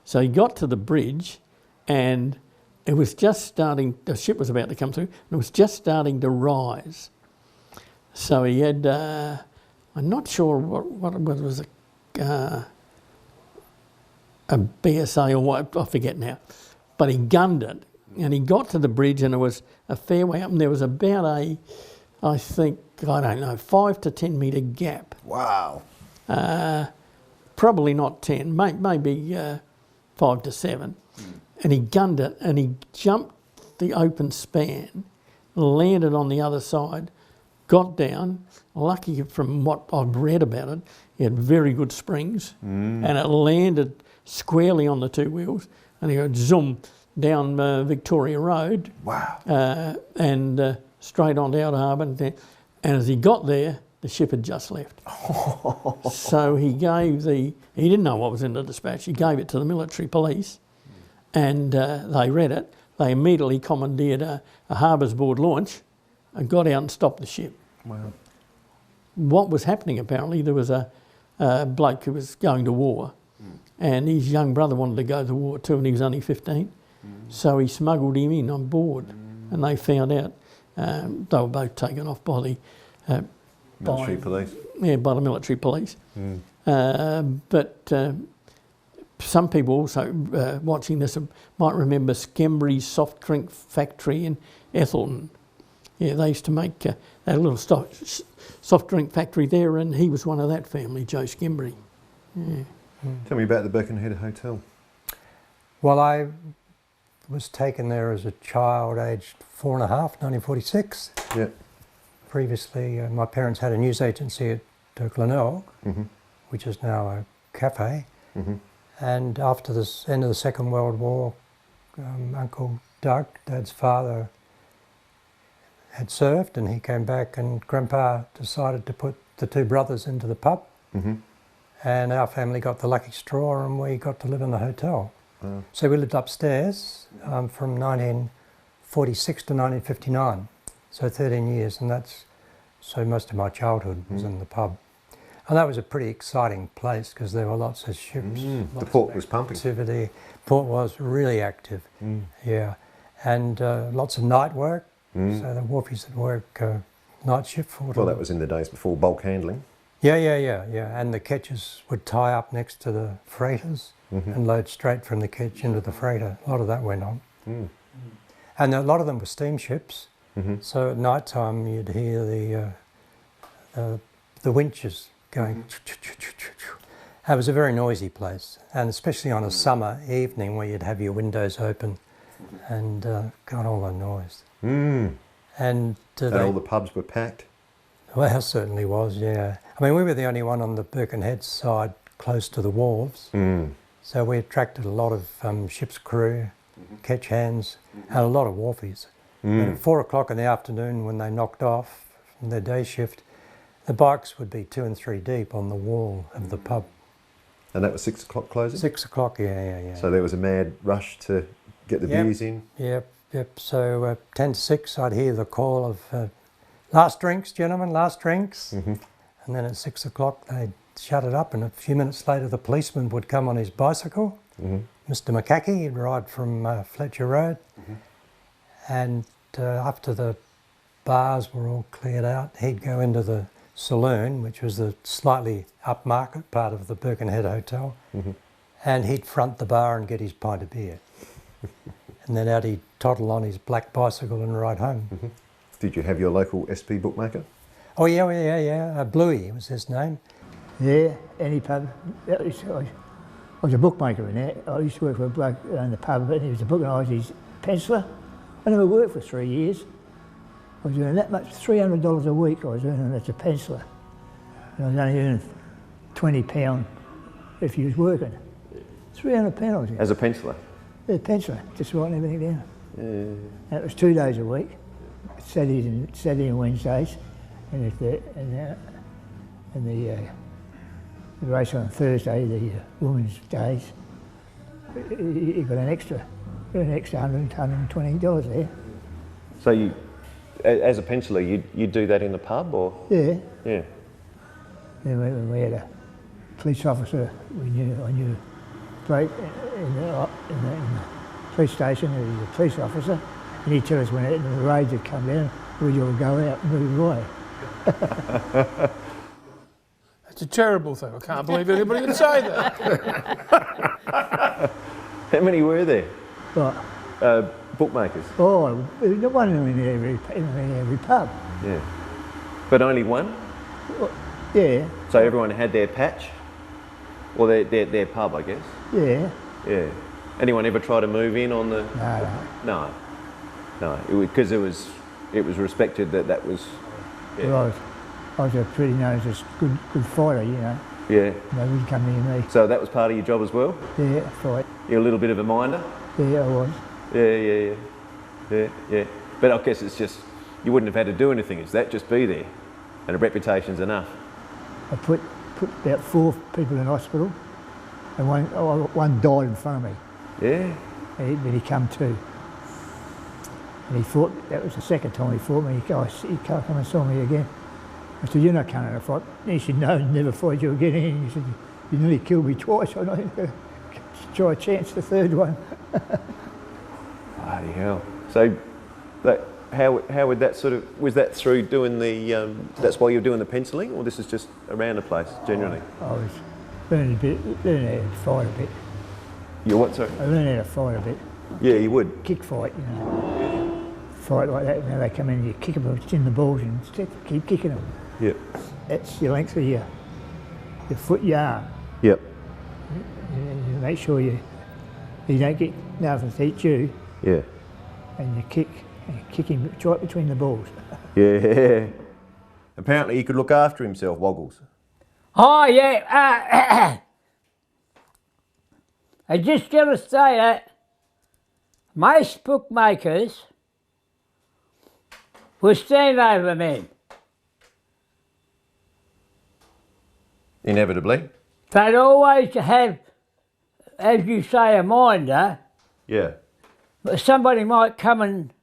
So he got to the bridge, and it was just starting, the ship was about to come through, and it was just starting to rise. So he had, I'm not sure what it was, a BSA or what, I forget now, but he gunned it, and he got to the bridge, and there was a fair way up, and there was about a, I think, I don't know, 5 to 10 metre gap.
Wow.
Probably not 10, maybe 5 to 7. And he gunned it, and he jumped the open span, landed on the other side, got down. Lucky from what I've read about it, he had very good springs, and it landed squarely on the 2 wheels, and he would zoom down Victoria Road.
Wow.
And straight onto Outer Harbour. And as he got there, the ship had just left. So he didn't know what was in the dispatch, he gave it to the military police, and they read it. They immediately commandeered a Harbours Board launch and got out and stopped the ship.
Wow.
What was happening, apparently, there was a bloke who was going to war, and his young brother wanted to go to war too, and he was only 15. So he smuggled him in on board, and they found out. They were both taken off by the
military police.
Yeah, by the military police. But some people also watching this might remember Skembry's soft drink factory in Ethelton. Yeah, they used to make a little soft drink factory there, and he was one of that family, Joe Skembry. Yeah.
Tell me about the Birkenhead Hotel.
Well, I was taken there as a child, aged 4 and a half, 1946.
Yeah.
Previously, my parents had a news agency at Glenelg, which is now a cafe. And after the end of the Second World War, Uncle Doug, Dad's father, had served, and he came back, and Grandpa decided to put the 2 brothers into the pub. And our family got the lucky straw, and we got to live in the hotel. So we lived upstairs from 1946 to 1959, so 13 years, and so most of my childhood was in the pub. And that was a pretty exciting place because there were lots of ships.
The port was pumping.
Activity. Port was really active, yeah. And lots of night work, so the wharfies that work night shift for
Well, that was in the days before bulk handling.
Yeah. And the ketches would tie up next to the freighters and load straight from the ketch into the freighter. A lot of that went on. And a lot of them were steamships. So at night time you'd hear the winches going. It was a very noisy place, and especially on a summer evening where you'd have your windows open and got all the noise. And
all the pubs were packed?
Well, it certainly was, yeah. I mean, we were the only one on the Birkenhead side close to the wharves, so we attracted a lot of ship's crew, ketch hands, and a lot of wharfies. And at 4 o'clock in the afternoon, when they knocked off from their day shift, the bikes would be 2 and 3 deep on the wall of the pub.
And that was 6 o'clock closing?
6 o'clock, yeah.
So there was a mad rush to get the beers in?
Yep. So 10 to 6, I'd hear the call of, last drinks, gentlemen, last drinks. And then at 6 o'clock, they'd shut it up, and a few minutes later, the policeman would come on his bicycle. Mr. McCackey, he'd ride from Fletcher Road. And after the bars were all cleared out, he'd go into the saloon, which was the slightly upmarket part of the Birkenhead Hotel, and he'd front the bar and get his pint of beer. And then out he'd toddle on his black bicycle and ride home.
Did you have your local SP bookmaker?
Oh yeah. Bluey was his name.
Yeah, any pub. I was a bookmaker in there. I used to work for a bloke in the pub, and he was a book, and I was his penciler. I never worked for 3 years. I was earning that much, $300 a week I was earning as a penciler. And I was only earning £20 if you was working. £300 I was earning.
As a penciler?
Yeah, penciler, just writing everything down. And it was 2 days a week, Saturday and Wednesdays, and the race on Thursday, the women's days, you got an extra $100, $120 there.
So you, as a penciler, you do that in the pub, or?
Yeah.
Yeah.
Then when we had a police officer, I knew a bloke in the police station, he was a police officer, and he'd tell us when the raids had come down, we'd all go out and move away.
That's a terrible thing. I can't believe anybody would say that.
How many were there?
What?
Bookmakers?
Oh, one in every pub.
Yeah. But only one?
Well, yeah.
So everyone had their patch? Or their pub, I guess?
Yeah.
Yeah. Anyone ever try to move in on the... No. Because it was respected that was... Yeah.
Well, I was a pretty known as good fighter, you know.
Yeah.
They wouldn't come near me.
So that was part of your job as well?
Yeah, fight.
You're a little bit of a minder?
Yeah, I was.
Yeah. But I guess it's just, you wouldn't have had to do anything, it's that, just be there. And a reputation's enough.
I put about 4 people in hospital, and one died in front of me.
Yeah.
But he come to. And he fought, that was the second time he fought me. He can't come and saw me again. I said, you're not coming in a fight. And he said, no, never fight you again. And he said, you nearly killed me twice. I'm not going to try a chance the third one.
Bloody hell. So how would that sort of, was that through doing the, that's why you were doing the penciling, or this is just around the place generally?
I was learning how to fight a bit.
You what, sorry?
I learned how to fight a bit.
Yeah, you would?
Kick fight, you know. Fight like that, now they come in, you kick them, in the balls and keep kicking them.
Yep.
That's the length of your foot yarn.
Yep.
You make sure you don't get nothing to eat you.
Yeah.
And you kick him right between the balls.
Yeah. Apparently he could look after himself, Woggles.
Oh, yeah. I just got to say that most bookmakers were standover men.
Inevitably.
They'd always have, as you say, a minder.
Yeah.
But somebody might come and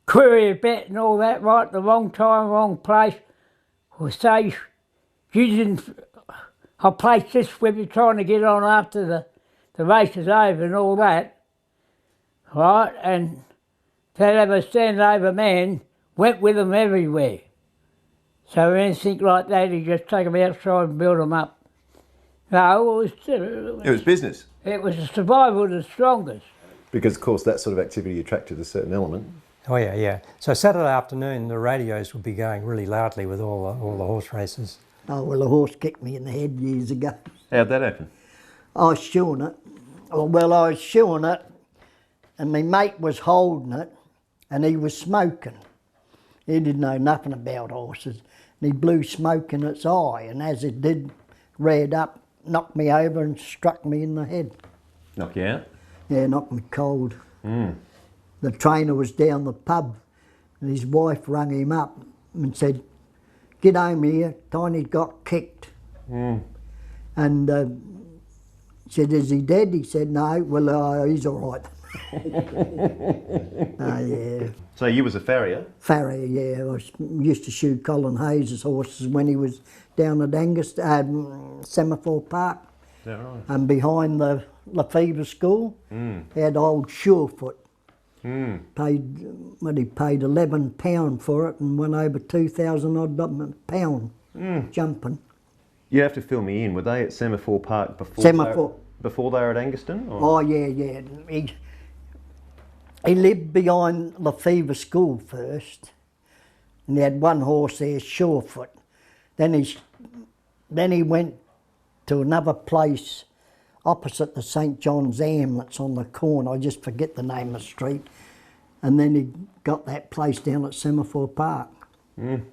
query a bet and all that, right, the wrong time, wrong place. Or say, you didn't, I placed this when you're trying to get on after the race is over and all that. Right, and they'd have a standover man went with them everywhere. So anything like that, he'd just take them outside and build them up. No,
It was business.
It was the survival of the strongest.
Because, of course, that sort of activity attracted a certain element.
Oh yeah, yeah. So Saturday afternoon, the radios would be going really loudly with all the horse races.
Oh, well, a horse kicked me in the head years ago.
How'd that happen?
I was shoeing it. Well, I was shoeing it, and my mate was holding it, and he was smoking. He didn't know nothing about horses. And he blew smoke in its eye, and as it did, reared up, knocked me over and struck me in the head.
Knock you out?
Yeah, knocked me cold.
Mm.
The trainer was down the pub, and his wife rang him up and said, "Get home here, Tiny got kicked."
Mm.
And said, "Is he dead?" He said, "No." "Well, he's all right." Yeah.
So you was a farrier?
Farrier, yeah. I used to shoot Colin Hayes' horses when he was down at Semaphore Park.
Is that right?
And behind the Lefevre School, he had old Surefoot. He paid £11 for it and went over 2,000 odd pound jumping.
You have to fill me in. Were they at Semaphore Park before? Before they were at Angaston? Or?
Oh yeah, yeah. He lived behind Lefevre School first, and he had one horse there, Surefoot. Then he went to another place opposite the St John's Hamlets on the corner. I just forget the name of the street. And then he got that place down at Semaphore Park. He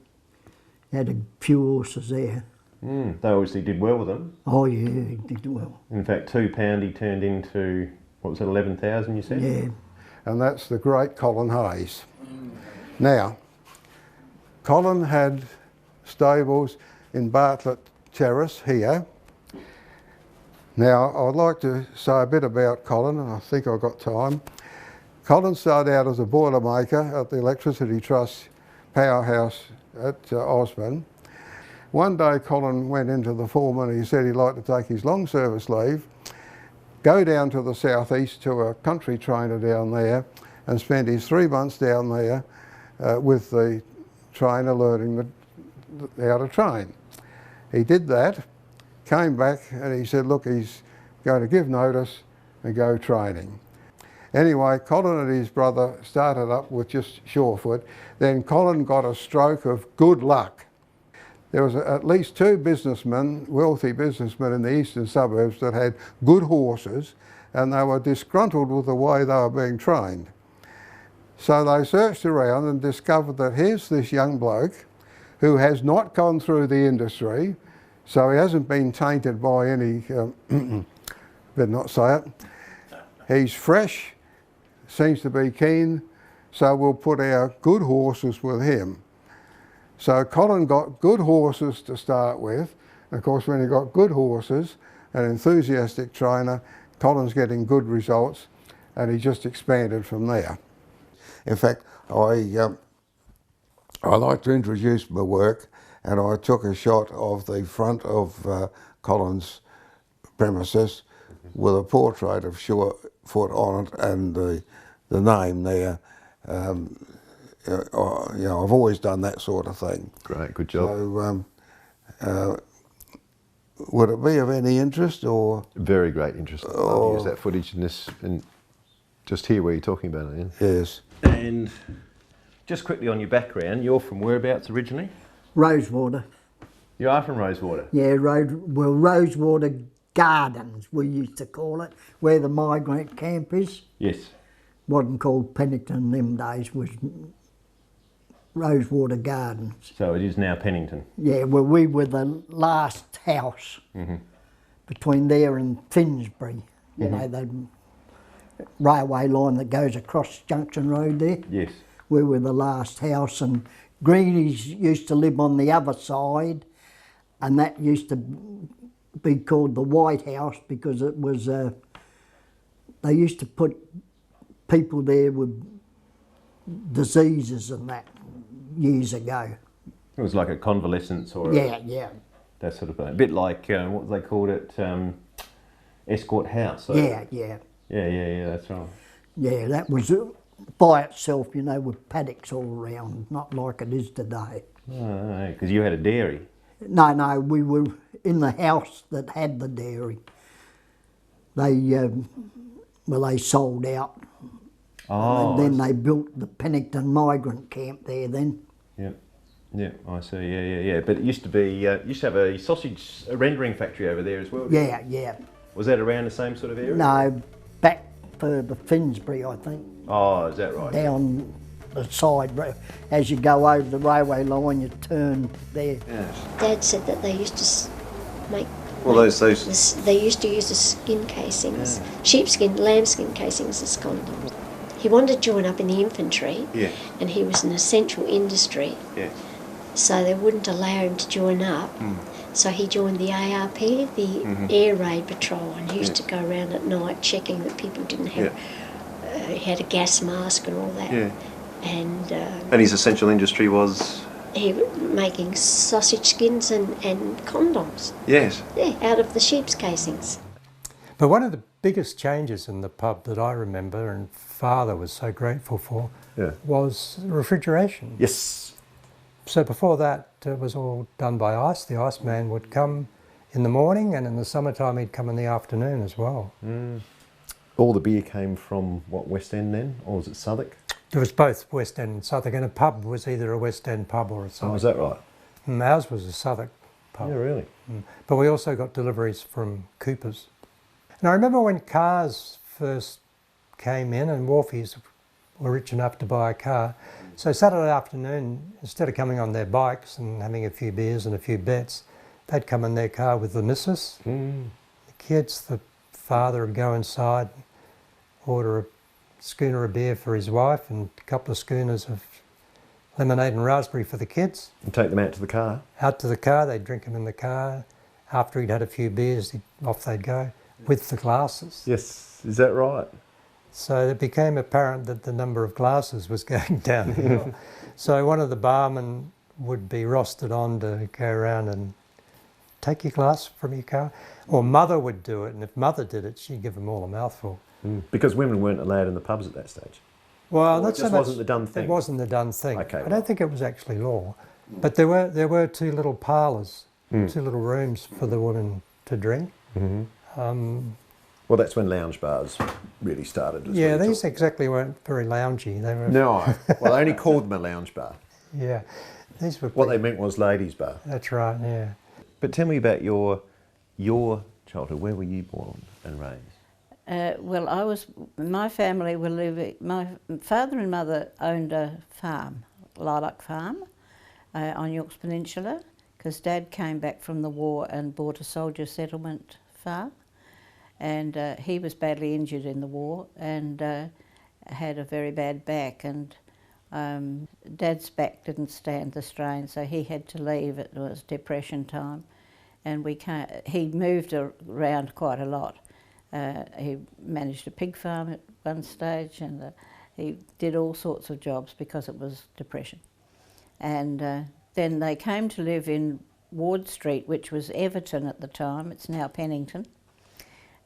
had a few horses there.
They obviously did well with them.
Oh yeah, he did well.
In fact, £2 he turned into, what was it, 11,000 you said?
Yeah.
And that's the great Colin Hayes. Now, Colin had stables in Bartlett Terrace here. Now, I'd like to say a bit about Colin, and I think I've got time. Colin started out as a boilermaker at the Electricity Trust powerhouse at Osborne. One day Colin went into the foreman and he said he'd like to take his long service leave, go down to the southeast to a country trainer down there and spend his 3 months down there with the trainer learning how to train. He did that, came back and he said, look, he's going to give notice and go training. Anyway, Colin and his brother started up with just Surefoot. Then Colin got a stroke of good luck. There was at least 2 businessmen, wealthy businessmen in the eastern suburbs that had good horses, and they were disgruntled with the way they were being trained. So they searched around and discovered that here's this young bloke who has not gone through the industry, so he hasn't been tainted by any, better not say it. He's fresh, seems to be keen, so we'll put our good horses with him. So Colin got good horses to start with. Of course, when he got good horses, an enthusiastic trainer, Colin's getting good results, and he just expanded from there. In fact, I like to introduce my work, and I took a shot of the front of Colin's premises with a portrait of Surefoot on it and the name there. You know, I've always done that sort of thing.
Great, good job.
So, would it be of any interest or?
Very great interest. I'll use that footage in this, and just hear where you're talking about it. Yeah?
Yes.
And just quickly on your background, you're from whereabouts originally?
Rosewater.
You are from Rosewater?
Yeah, Rosewater Gardens, we used to call it, where the migrant camp is.
Yes.
Wasn't called Pennington in them days, was Rosewater Gardens.
So it is now Pennington?
Yeah, well, we were the last house between there and Finsbury. You know, the railway line that goes across Junction Road there.
Yes.
We were the last house, and Greenies used to live on the other side, and that used to be called the White House because it was, they used to put people there with diseases and that years ago.
It was like a convalescence or
yeah.
That sort of thing. A bit like, what they called it, Escort House. So.
Yeah,
Yeah, that's right.
Yeah, that was
by itself, you know, with paddocks all around, not like it is today.
Oh, because you had a dairy.
No, we were in the house that had the dairy. They, they sold out.
Oh.
And then they built the Pennington migrant camp there then.
Yeah. Yeah, I see. Yeah. But it used to be, used to have a sausage rendering factory over there as well.
Yeah.
Was that around the same sort of area?
No, back further Finsbury, I think.
Oh, is that right?
Down the side, as you go over the railway line, you turn there.
Dad said that they used to make.
Well, those.
They used to use the skin casings, sheepskin, lambskin casings as condoms. He wanted to join up in the infantry, and he was an essential industry.
Yeah.
So they wouldn't allow him to join up. So he joined the ARP, the Air Raid Patrol, and he used to go around at night checking that people didn't have. He had a gas mask and all that.
Yeah.
And
his essential industry was.
He was making sausage skins and condoms.
Yes.
Yeah, out of the sheep's casings.
But one of the biggest changes in the pub that I remember, and Father was so grateful for, was refrigeration.
Yes.
So before that, it was all done by ice. The iceman would come in the morning, and in the summertime he'd come in the afternoon as well.
All the beer came from, what, West End then? Or was it Southwark?
It was both West End and Southwark, and a pub was either a West End pub or a Southwark.
Oh, is that right?
Ours was a Southwark pub.
Yeah, really?
But we also got deliveries from Coopers. And I remember when cars first came in and wharfies were rich enough to buy a car. So Saturday afternoon, instead of coming on their bikes and having a few beers and a few bets, they'd come in their car with the missus, the kids. The father would go inside, order a schooner of beer for his wife and a couple of schooners of lemonade and raspberry for the kids.
And take them out to the car?
Out to the car, they'd drink them in the car. After he'd had a few beers, off they'd go with the glasses.
Yes, is that right?
So it became apparent that the number of glasses was going downhill. So one of the barmen would be rostered on to go around and take your glass from your car. Or Mother would do it, and if Mother did it, she'd give them all a mouthful.
Because women weren't allowed in the pubs at that stage?
Well,
that's so much, wasn't the done thing?
It wasn't the done thing.
Okay,
I don't think it was actually law. But there were two little parlours, two little rooms for the women to drink.
Well, that's when lounge bars really started.
Yeah, these exactly weren't very loungy. They were.
No, well, they only called them a lounge bar.
Yeah, these were.
What they meant was ladies' bar.
That's right. Yeah.
But tell me about your childhood. Where were you born and raised?
Well, my family were living, my father and mother owned a farm, Lilac Farm, on York's Peninsula, because Dad came back from the war and bought a soldier settlement farm. And he was badly injured in the war and had a very bad back, and Dad's back didn't stand the strain, so he had to leave. It was depression time, and he moved around quite a lot. He managed a pig farm at one stage, and he did all sorts of jobs because it was depression. And then they came to live in Ward Street, which was Everton at the time. It's now Pennington.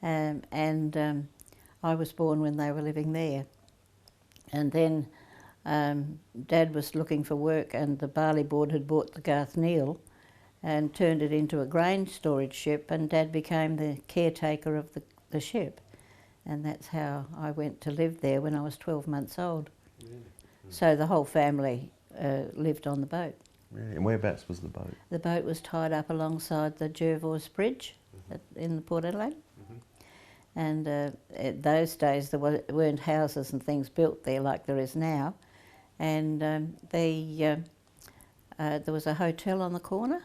I was born when they were living there. And then Dad was looking for work, and the Barley Board had bought the Garth Neal and turned it into a grain storage ship, and Dad became the caretaker of the ship. And that's how I went to live there when I was 12 months old. So the whole family lived on the boat.
Really? And whereabouts was the boat?
The boat was tied up alongside the Jervois Bridge in the Port Adelaide. And in those days there weren't houses and things built there like there is now. And there was a hotel on the corner,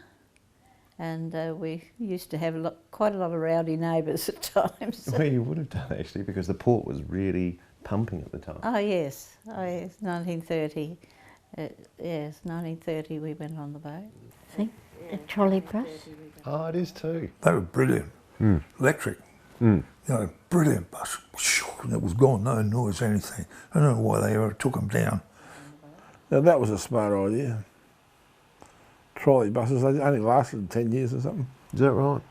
and we used to have quite a lot of rowdy neighbours at times.
Well, you would have done actually, because the port was really pumping at the time.
Oh yes, 1930. Yes, 1930 we went on the boat. See, a trolley bus.
Oh, it is too.
They were brilliant. Electric. You know, brilliant bus. And it was gone, no noise or anything. I don't know why they ever took them down. Now that was a smart idea. Trolley buses, they only lasted 10 years or something.
Is that right?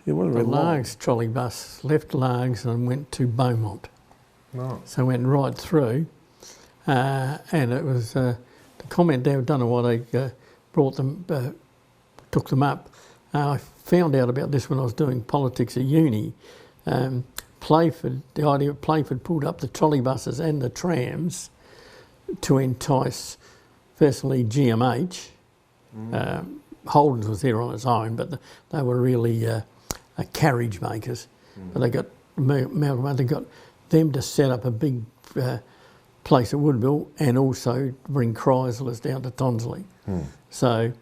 Yeah, what
The Largs trolley bus left Largs and went to Beaumont.
Right.
So went right through, and it was the comment there. I don't know why they brought them, took them up. I found out about this when I was doing politics at uni. Playford, the idea of Playford pulled up the trolley buses and the trams to entice, firstly, GMH. Holden's was there on its own, but they were really carriage makers. But they got they got them to set up a big place at Woodville and also bring Chrysalis down to Tonsley. So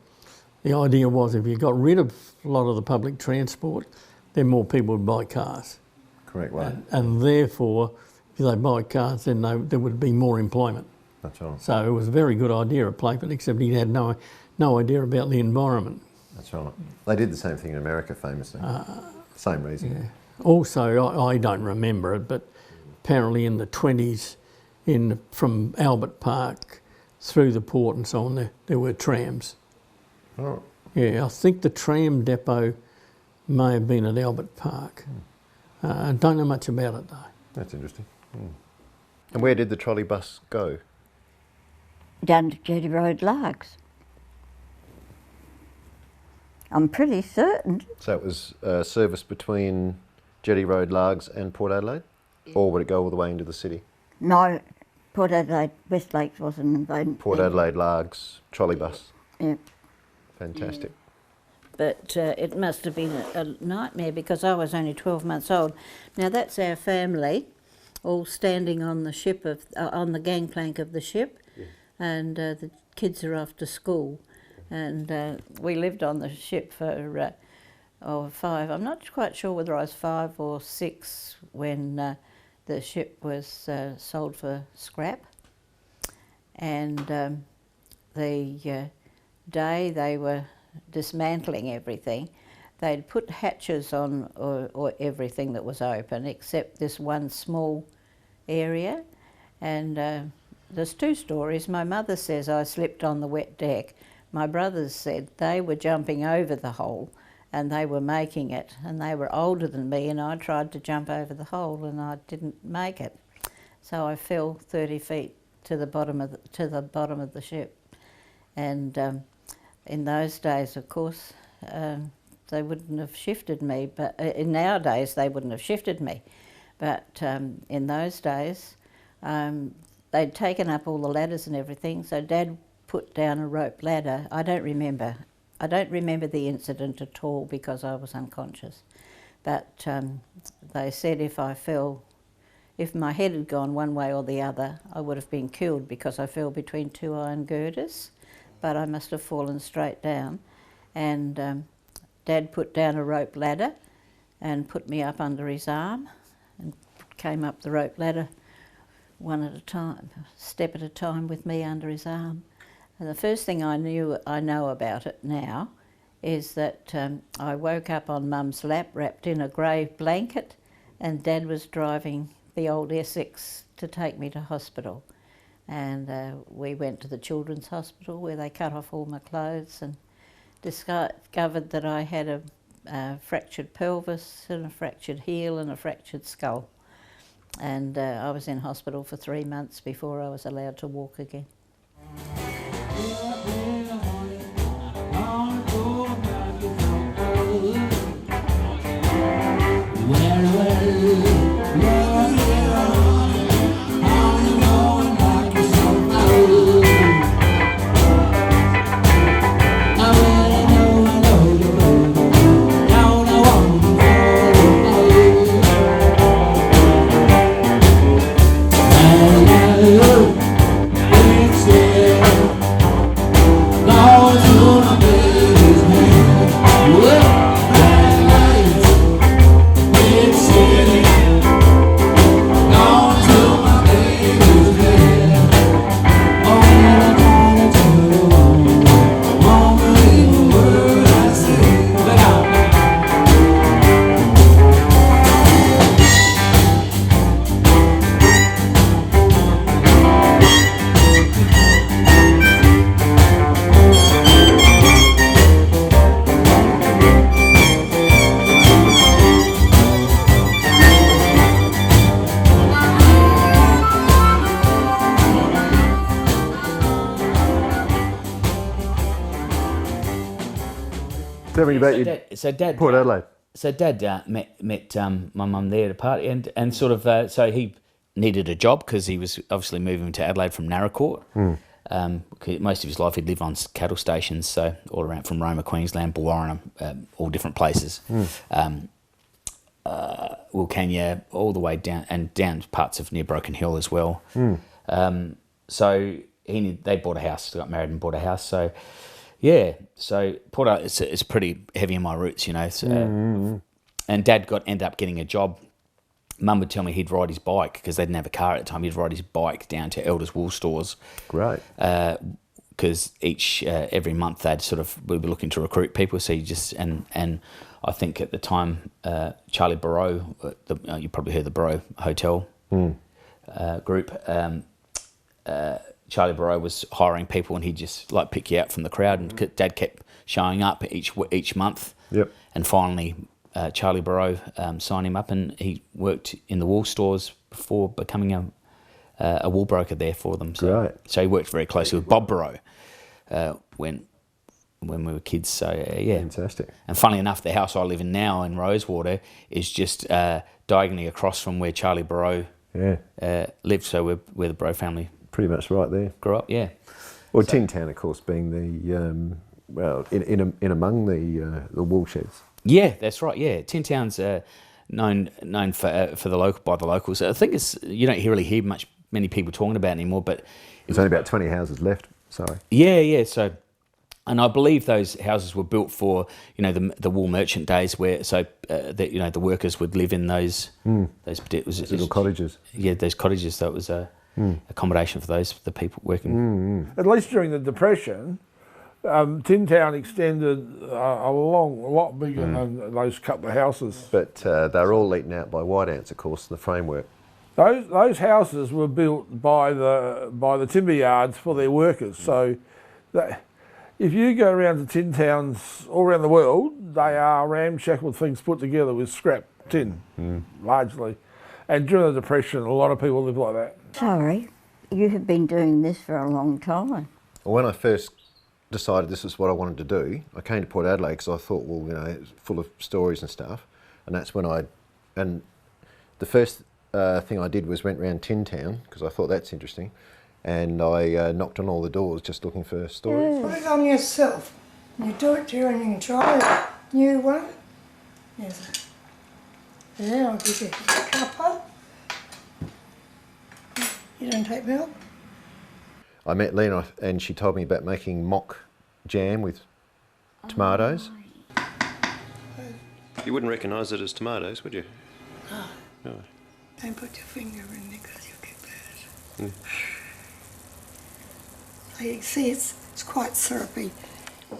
the idea was if you got rid of a lot of the public transport, then more people would buy cars.
Correct, right.
And therefore, if they buy cars, then there would be more employment.
That's right.
So it was a very good idea at Playford, except he had no idea about the environment.
That's right. They did the same thing in America, famously. Same reason.
Yeah. Also, I don't remember it, but apparently in the 20s, from Albert Park through the port and so on, there were trams.
Oh.
Yeah, I think the tram depot may have been at Albert Park. I don't know much about it though.
That's interesting. And where did the trolley bus go?
Down to Jetty Road Largs. I'm pretty certain.
So it was service between Jetty Road Largs and Port Adelaide? Or would it go all the way into the city?
No, Port Adelaide, West Lakes wasn't involved.
Port Adelaide Largs trolley bus.
Yeah.
Fantastic.
But it must have been a nightmare because I was only 12 months old. Now that's our family, all standing on the ship on the gangplank of the ship, and the kids are off to school, and we lived on the ship for 5. I'm not quite sure whether I was 5 or 6 when the ship was sold for scrap, and the day they were dismantling everything, they'd put hatches on or everything that was open except this one small area, and there's 2 stories. My mother says I slipped on the wet deck. My brothers said they were jumping over the hole and they were making it, and they were older than me, and I tried to jump over the hole and I didn't make it, so I fell 30 feet to the bottom of the ship. And in those days, of course, they wouldn't have shifted me, but nowadays they wouldn't have shifted me. But in those days, they'd taken up all the ladders and everything, so Dad put down a rope ladder. I don't remember the incident at all because I was unconscious. But they said if my head had gone one way or the other, I would have been killed because I fell between 2 iron girders. But I must have fallen straight down, and Dad put down a rope ladder and put me up under his arm and came up the rope ladder one at a time, step at a time with me under his arm. And the first thing I know about it now is that I woke up on Mum's lap wrapped in a grey blanket, and Dad was driving the old Essex to take me to hospital. And we went to the Children's Hospital where they cut off all my clothes and discovered that I had a fractured pelvis and a fractured heel and a fractured skull. And I was in hospital for 3 months before I was allowed to walk again.
It's
Tell me about Port Adelaide.
So Dad met my mum there at a party, and sort of so he needed a job because he was obviously moving to Adelaide from Narracourt. Most of his life he'd lived on cattle stations, so all around from Roma, Queensland, Warren, all different places. Wilcannia, all the way down, and down parts of near Broken Hill as well. So they bought a house, got married and bought a house. So yeah, so Port Adelaide, it's pretty heavy in my roots, you know. So, and Dad ended up getting a job. Mum would tell me he'd ride his bike because they didn't have a car at the time. He'd ride his bike down to Elders Wool Stores.
Great.
Because every month we were looking to recruit people. So you just and I think at the time Charlie Barrow, you probably heard the Barrow Hotel group. Charlie Barrow was hiring people, and he'd just like pick you out from the crowd. And Dad kept showing up each month.
Yep.
And finally, Charlie Barrow signed him up, and he worked in the wool stores before becoming a wool broker there for them. So,
Right.
So he worked very closely with Bob Barrow when we were kids. So yeah,
fantastic.
And funnily enough, the house I live in now in Rosewater is just diagonally across from where Charlie Barrow lived. So we're the Barrow family.
Pretty much right there.
Grew up, yeah.
Well, Tin Town, of course, being the in among the wool sheds.
Yeah, that's right. Yeah, Tin Town's known for the by the locals. I think you don't really hear many people talking about it anymore. But
there's only about 20 houses left. Sorry.
Yeah. So, and I believe those houses were built for the wool merchant days, where the workers would live in those
little cottages.
Yeah, those cottages. So it was accommodation for the people working.
At least during the Depression, Tin Town extended a lot bigger than those couple of houses.
But they're all eaten out by white ants, of course, the framework.
Those houses were built by the timber yards for their workers. So if you go around to tin towns all around the world, they are ramshackle things put together with scrap tin, largely. And during the Depression, a lot of people lived like that.
Sorry, you have been doing this for a long time.
Well, when I first decided this is what I wanted to do, I came to Port Adelaide because I thought, well, it's full of stories and stuff. And that's when the first thing I did was went round Tin Town because I thought that's interesting. And I knocked on all the doors just looking for stories.
Put it on yourself. You do it during and try a new one. Yes. Yeah, I'll give you a cuppa. You don't take milk?
I met Lena and she told me about making mock jam with tomatoes. You wouldn't recognise it as tomatoes, would you?
No. Don't put your finger in there because you'll get burned. So you can see it's quite syrupy.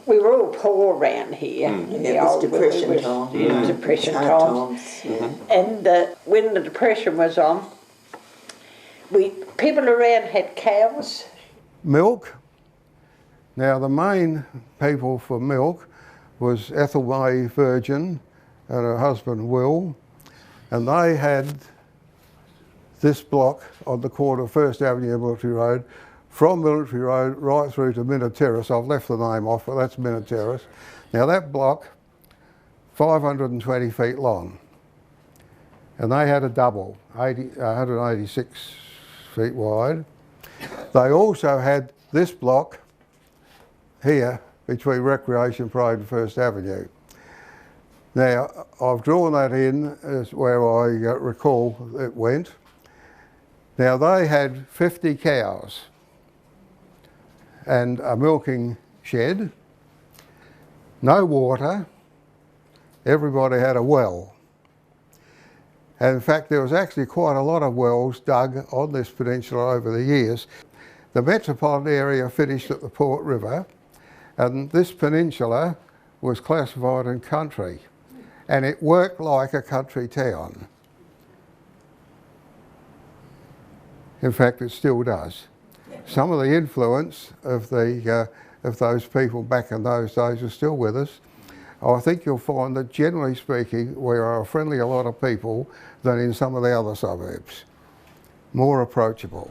We were all poor around here. In the old Depression times. Depression times. And when the Depression was on, people around had cows.
Milk. Now the main people for milk was Ethel May Virgin and her husband Will, and they had this block on the corner of First Avenue and Military Road, from Military Road right through to Minna Terrace. I've left the name off, but that's Minna Terrace. Now that block, 520 feet long, and they had a double, 186 feet wide. They also had this block here between Recreation Parade and First Avenue. Now, I've drawn that in as where I recall it went. Now, they had 50 cows and a milking shed, no water, everybody had a well. And in fact, there was actually quite a lot of wells dug on this peninsula over the years. The metropolitan area finished at the Port River, and this peninsula was classified in country, and it worked like a country town. In fact, it still does. Some of the influence of those people back in those days are still with us. I think you'll find that, generally speaking, we are a friendlier lot of people than in some of the other suburbs. More approachable.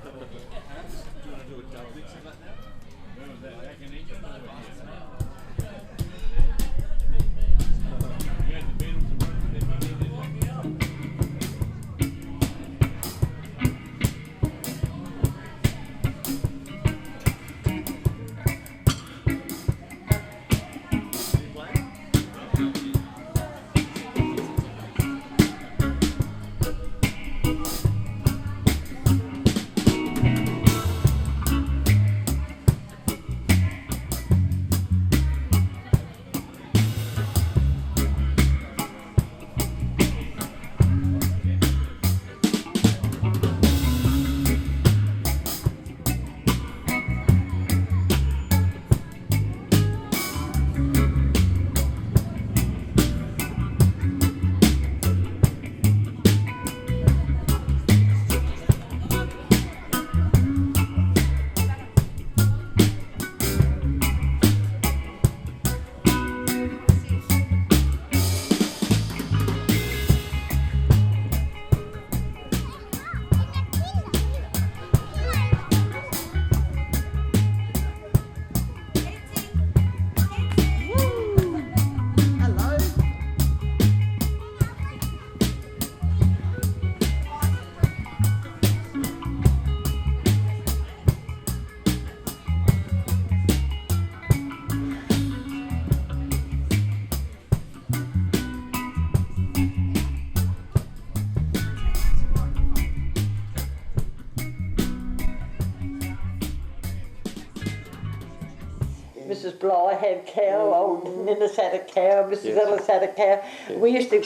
Mrs. Bly had cow, old Ninnis had a cow, Mrs.
Yes.
Ellis had a cow. We used to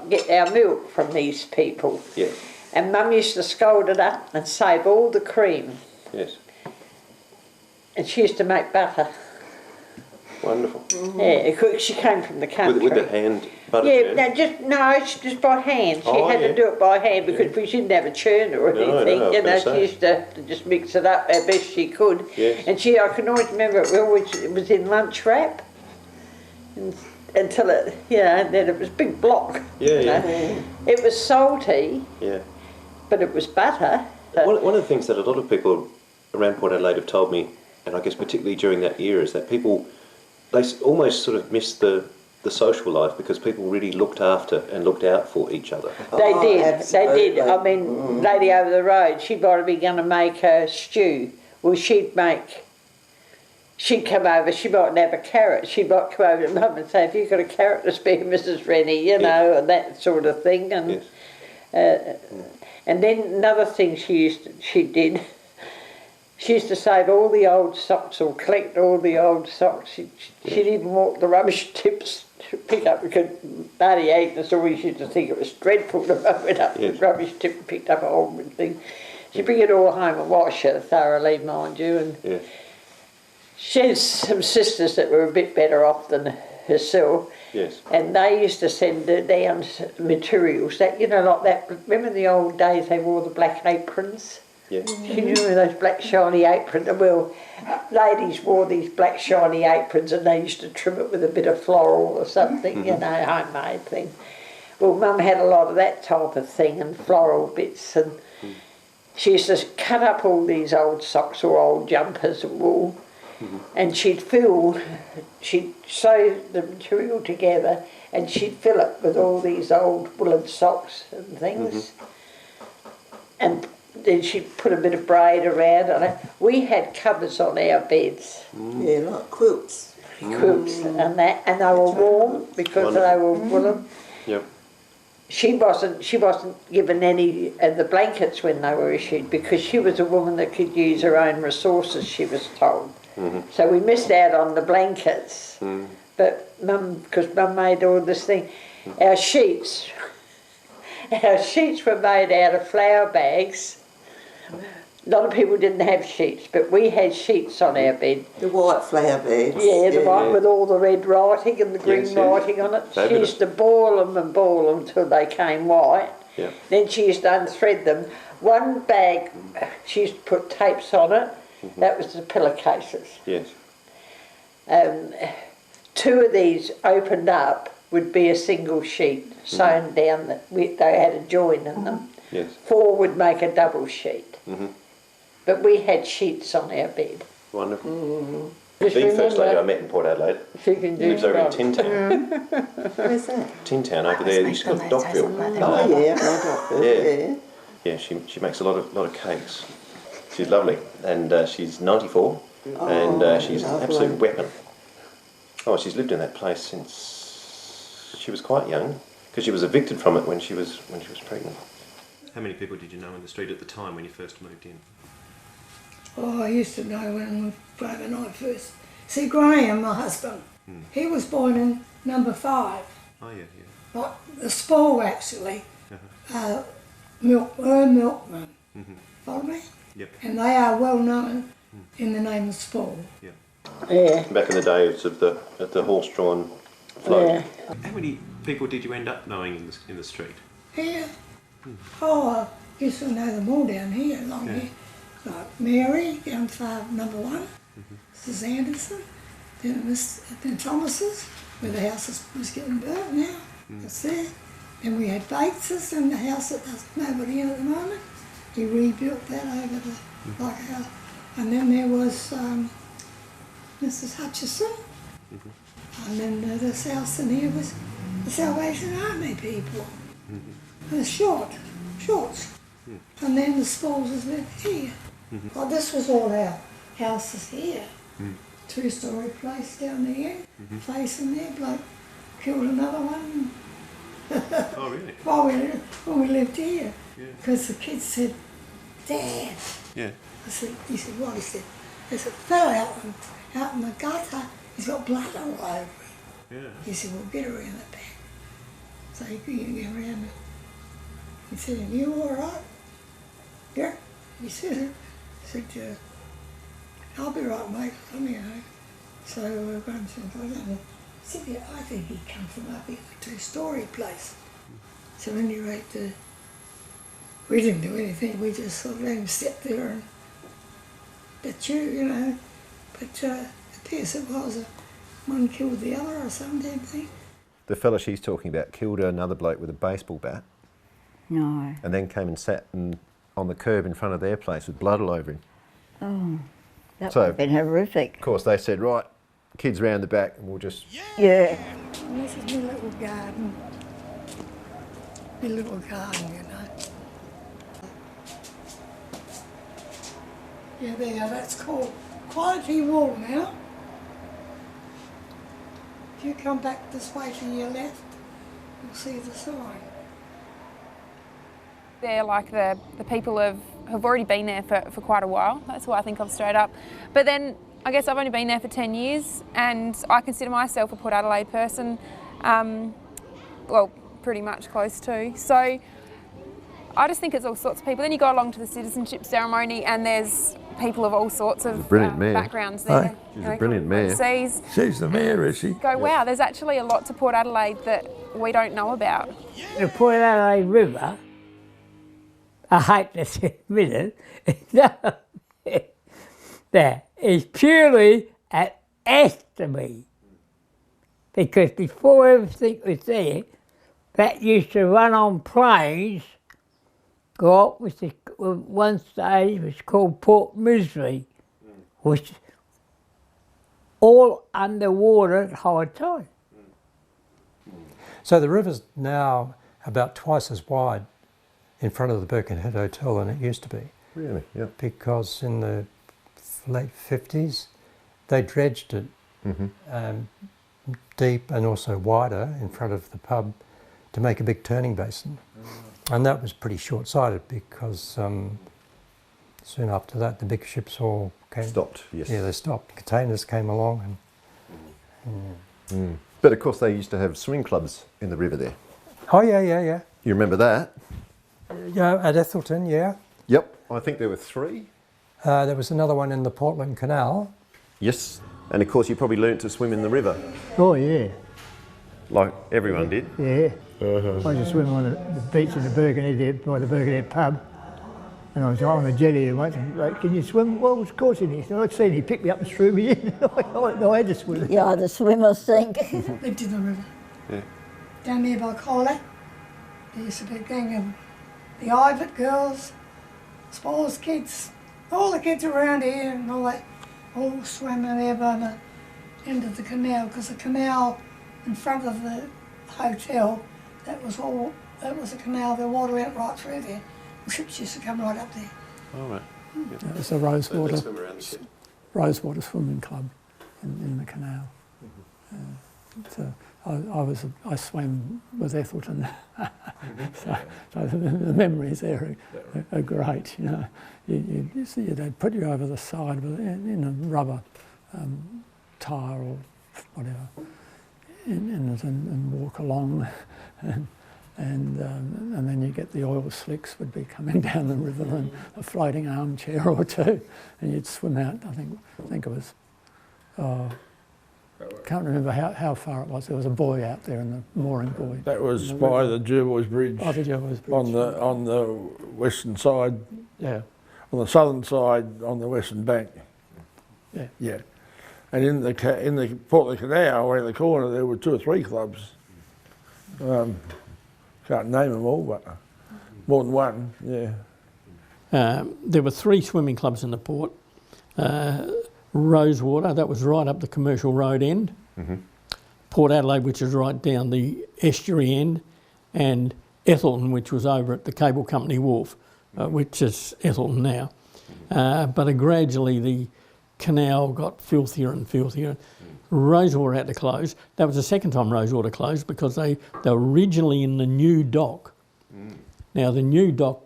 get our milk from these people.
Yes.
And Mum used to scald it up and save all the cream.
Yes.
And she used to make butter.
Wonderful.
Yeah, she came from the country.
With the hand butter
Yeah,
churn?
just by hand. She
Oh,
had
yeah.
to do it by hand because we didn't have a churner or
No,
anything.
no, I was
You know,
gonna
she
say.
used to just mix it up as best she could.
Yes.
And I can always remember it was in lunch wrap until it, and then it was a big block.
Yeah,
you know.
yeah.
It was salty,
Yeah.
but it was butter.
One of the things that a lot of people around Port Adelaide have told me, and I guess particularly during that era, is that people, they almost sort of missed the social life because people really looked after and looked out for each other.
They did. I mean, lady over the road, she might have been going to make a stew. Well, she'd come over, she mightn't have a carrot. She might come over to Mum and say, have you got a carrot to spare, Mrs. Rennie, you know, and that sort of thing. And and then another thing she did, she used to save all the old socks or collect all the old socks. She'd even walk the rubbish tips to pick up, because Marty Agnes always used to think it was dreadful to went up the rubbish tip and picked up a whole thing. She'd bring it all home and wash it thoroughly, mind you. And she had some sisters that were a bit better off than herself.
Yes.
And they used to send her down materials that, you know, like that. Remember in the old days they wore the black aprons?
Yes.
You knew those black shiny aprons. Well, ladies wore these black shiny aprons and they used to trim it with a bit of floral or something, you know, homemade thing. Well, Mum had a lot of that type of thing and floral bits, and she used to cut up all these old socks or old jumpers and wool, and she'd sew the material together and she'd fill it with all these old woolen socks and things. And then she'd put a bit of braid around it. We had covers on our beds.
Yeah, like quilts.
Quilts and that, and they were warm because they were woolen.
Yep.
She wasn't given any of the blankets when they were issued because she was a woman that could use her own resources, she was told. So we missed out on the blankets. But because Mum made all this thing, our sheets were made out of flour bags. A lot of people didn't have sheets, but we had sheets on our bed.
The white flour bags.
Yeah, the white with all the red writing and the green writing on it.
Fabulous.
She used to boil them till they came white.
Yeah.
Then she used to unthread them. One bag, she used to put tapes on it. That was the pillowcases.
Yes.
Two of these opened up would be a single sheet sewn down. They had a join in them.
Yes.
4 would make a double sheet. But we had sheets on our bed.
Wonderful.
Just
The first lady
remember-
I met in Port Adelaide
She can do
lives over in
that.
Tin Town.
Where's that?
Tin Town over there. She's called Dockville.
Oh yeah, Dockville. Yeah.
Yeah, she makes a lot of cakes. She's lovely, and she's 94, and she's an absolute weapon. Oh, she's lived in that place since she was quite young, because she was evicted from it when she was pregnant. How many people did you know in the street at the time when you first moved in?
Oh, I used to know when Graham and I first... See, Graham, my husband, he was born in number 5.
Oh, yeah.
Like the Spall, actually. Milkman. Follow me?
Yep.
And they are well known in the name of Spall.
Yeah.
Yeah.
Back in the days of the horse-drawn float.
Yeah.
How many people did you end up knowing in the street?
Here? Oh, I used to know them all down here, along here. Like Mary, down far number 1, Mrs. Anderson, then Thomas's, where the house was getting built now. That's there. Then we had Bates's in the house that there's nobody in at the moment. He rebuilt that over the like house. And then there was Mrs. Hutchison. And then this house in here was the Salvation Army people. The Shorts. And then the Spalls lived here. Well, this was all our houses here. 2-story place down there, place in there, bloke killed another one.
Oh, really?
When we lived here. Because the kids said, Dad.
Yeah.
He said, what? He said, there's a fella out in the gutter, he's got blood all over him.
Yeah.
He said, well, get around the back. So he get around it. He said, are you all right? Yeah. He said, I'll be right, mate. Let me know. So we're going to I said, yeah, I think he come from up here, a two-storey place. So at any rate, we didn't do anything. We just sort of let him step there and bet you know. But I guess it was one killed the other or some damn thing.
The fella she's talking about killed another bloke with a baseball bat.
No.
And then came and sat on the curb in front of their place with blood all over him.
Oh, that would have been horrific.
Of course, they said, right, kids round the back and we'll just...
Yeah.
And this is my little garden. My little garden, you know. Yeah, there, that's called Quality Wall now. If you come back this way to your left, you'll see the sign.
They're like the people have already been there for quite a while. That's why I think I'm straight up. But then I guess I've only been there for 10 years and I consider myself a Port Adelaide person, well, pretty much close to. So I just think it's all sorts of people. Then you go along to the citizenship ceremony and there's people of all sorts of backgrounds there.
She's a brilliant mayor.
She's the mayor, is she?
Go, wow, there's actually a lot to Port Adelaide that we don't know about.
The Port Adelaide River, I hate to admit it, that is purely an estimate. Because before everything was there, that used to run on planes, go up with one stage was called Port Misery, which all underwater at high tide.
So the river's now about twice as wide in front of the Birkenhead Hotel than it used to be.
Really? Yeah.
Because in the late 50s, they dredged it deep and also wider in front of the pub to make a big turning basin. And that was pretty short-sighted because soon after that, the big ships all came.
Stopped, yes.
Yeah, they stopped. Containers came along and...
But of course they used to have swimming clubs in the river there.
Oh, yeah.
You remember that?
Yeah, at Ethelston, yeah.
Yep, I think there were 3.
There was another one in the Portland Canal.
Yes, and of course you probably learnt to swim in the river.
Oh, yeah.
Like everyone did.
Yeah. I used to swim on the beach in the Birkenhead, by the Birkenhead pub. And I was on the jetty and went, like, can you swim? Well, of course he did. I'd seen he picked me up and threw me in. I had to swim.
Yeah, the swimmer sink.
Lived in the river.
Yeah.
Down there by Collie, there used to be a gang of the Ivett girls, as well as kids, all the kids around here and all that, all swimming there by the end of the canal, because the canal in front of the hotel, that was a canal, the water went right through there. Ships used to come right up there.
All right.
It was a Rosewater swimming club in the canal. So I swam with Ethelston, so the memories there are great. You know, they'd put you over the side in a rubber tyre or whatever, and walk along, and then you get the oil slicks would be coming down the river and a floating armchair or two, and you'd swim out. I think it was. Can't remember how far it was. There was a buoy out there in the mooring buoy.
That was by the Jervois Bridge.
Oh, the Jervois Bridge.
On the western side.
Yeah.
On the southern side, on the western bank.
Yeah.
Yeah. And in the Portland Canal, around the corner, there were 2 or 3 clubs. Can't name them all, but more than one. Yeah.
There were 3 swimming clubs in the port. Rosewater, that was right up the commercial road end. Port Adelaide, which is right down the estuary end, and Ethelston, which was over at the Cable Company Wharf, which is Ethelston now. But gradually the canal got filthier and filthier. Rosewater had to close. That was the second time Rosewater closed because they were originally in the new dock. Now the new dock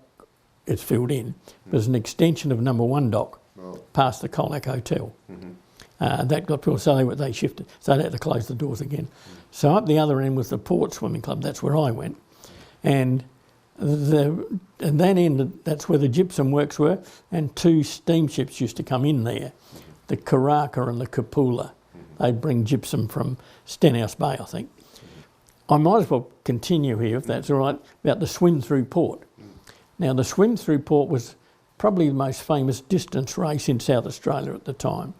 is filled in, but it's an extension of number 1 dock. past the Colac Hotel. That got built, so they shifted, so they had to close the doors again. So up the other end was the Port Swimming Club. That's where I went, and that end, that's where the gypsum works were, and 2 steamships used to come in there, the Karaka and the Kapula. They'd bring gypsum from Stenhouse Bay, I think. I might as well continue here, if that's all right, about the swim through port. Now, the swim through port was probably the most famous distance race in South Australia at the time.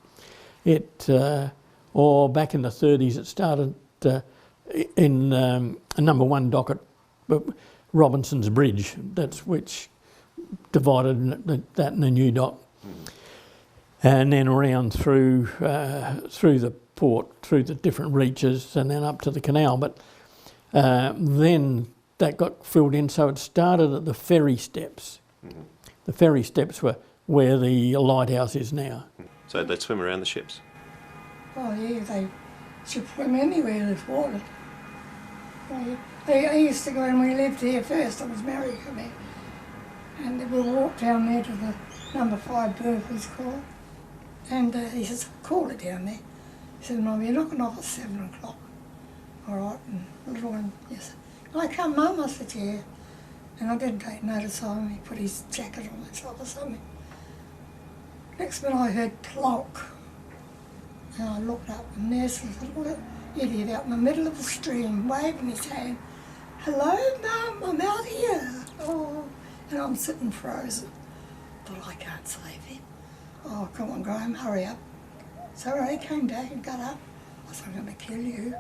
Or back in the 30s, it started in a number 1 dock at Robinson's Bridge, that's which divided that and the new dock. And then around through the port, through the different reaches, and then up to the canal. But then that got filled in, so it started at the ferry steps. The ferry steps were where the lighthouse is now.
So they'd swim around the ships?
Oh yeah, they should swim anywhere there's water. Oh, yeah. I used to go when we lived here first, I was married to me, and we'll walk down there to the number 5 berth, it's called, and he says, call it down there. He said, Mum, you're knocking off at 7 o'clock. All right, and the little one, yes. I come, Mum, I said, yeah. And I didn't take notice of him, he put his jacket on the top or something. Next minute I heard plonk. And I looked up and there's this little idiot out in the middle of the stream waving his hand. Hello, Mum, I'm out here. Oh, and I'm sitting frozen. But I can't save him. Oh, come on, Graham, hurry up. So he came back and got up. I said, I'm going to kill you.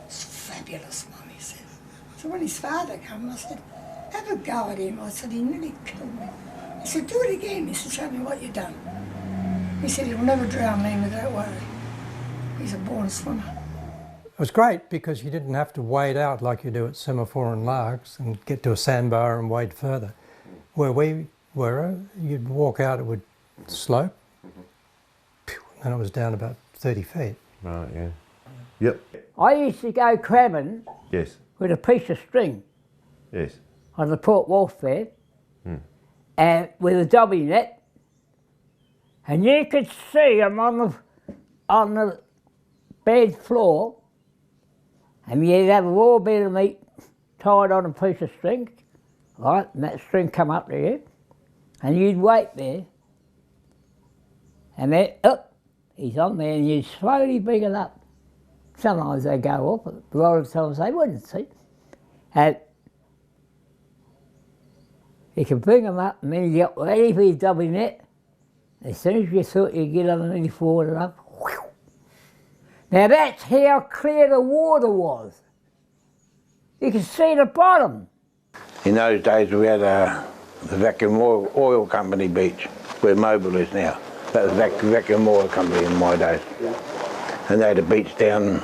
It's fabulous, Mum, he said. So when his father came, I said, have a go at him. I said, he nearly killed me. He said, do it again. He said, show me what you've done. He said, he'll never drown me, but don't worry. He's a born swimmer.
It was great because you didn't have to wade out like you do at Semaphore and Largs and get to a sandbar and wade further. Where we were, you'd walk out, it would slope, and it was down about 30 feet.
Right, yeah. Yep.
I used to go crabbing
Yes.
with a piece of string
Yes.
on the Port Wharf there, and with a dobby net, and you could see them on the bed floor, and you'd have a raw bit of meat tied on a piece of string, right, and that string come up to you, and you'd wait there, and then up, he's on there, and you'd slowly bring it up. Sometimes they go up, but a lot of times they wouldn't, see. And you can bring them up, and then you get ready for your dobby net. As soon as you thought you'd get underneath water up, whew. Now that's how clear the water was. You could see the bottom.
In those days we had the Vacuum Oil Company beach, where Mobile is now. That was Vacuum Oil Company in my days. And they had a beach down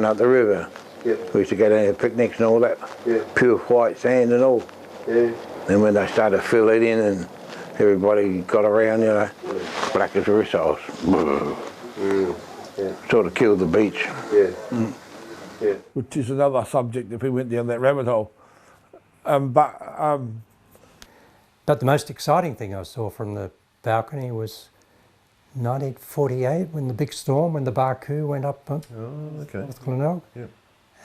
up the river. We used to go down to picnics and all that. Pure white sand and all. Then when they started to fill it in and everybody got around, you know, black as rissoles. Sort of killed the beach.
Which is another subject if we went down that rabbit hole. But
the most exciting thing I saw from the balcony was 1948 when the big storm, when the Barcoo went up North Glenelg.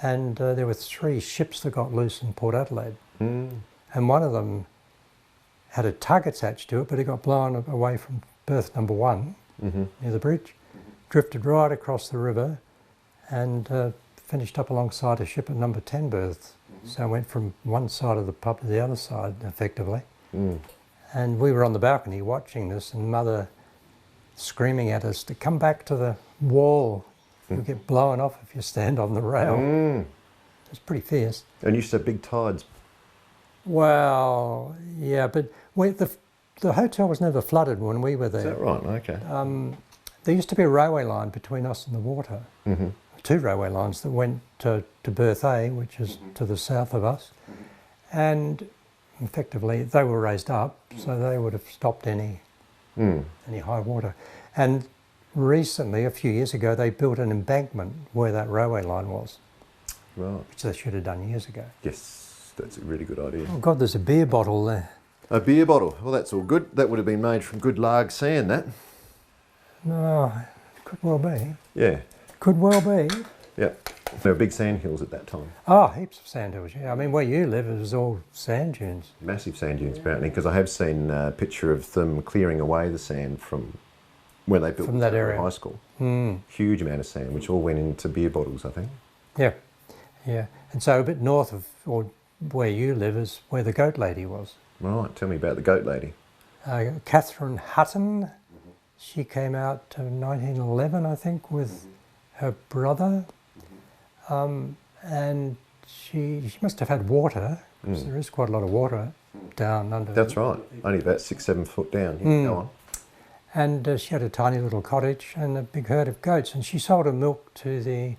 And there were 3 ships that got loose in Port Adelaide. And one of them had a tug attached to it, but it got blown away from berth number 1 near the bridge, drifted right across the river and finished up alongside a ship at number 10 berth. So I went from one side of the pub to the other side, effectively. And we were on the balcony watching this, and Mother screaming at us to come back to the wall. You'll get blown off if you stand on the rail. It's pretty fierce.
And you used to have big tides.
Well, yeah, but the hotel was never flooded when we were there.
Is that right? Okay.
There used to be a railway line between us and the water. 2 railway lines that went to berth A, which is to the south of us. And effectively, they were raised up, so they would have stopped any high water. And recently, a few years ago, they built an embankment where that railway line was.
Right.
Which they should have done years ago.
Yes, that's a really good idea.
Oh God, there's a beer bottle there.
A beer bottle. Well, that's all good. That would have been made from good larg sand, that.
No, could well be.
Yeah.
Could well be.
Yep. There were big sand hills at that time.
Oh, heaps of sand hills, yeah. I mean, where you live, it was all sand dunes.
Massive sand dunes, apparently, because I have seen a picture of them clearing away the sand from when they built
From that area.
high school.
Mm.
Huge amount of sand, which all went into beer bottles, I think.
Yeah, yeah. And so a bit north of, or where you live, is where the goat lady was.
Right, tell me about the goat lady.
Catherine Hutton. She came out in 1911, I think, with her brother. And she must have had water, because there is quite a lot of water down under.
That's right, only about 6-7 foot down. Go on.
And she had a tiny little cottage and a big herd of goats, and she sold her milk to the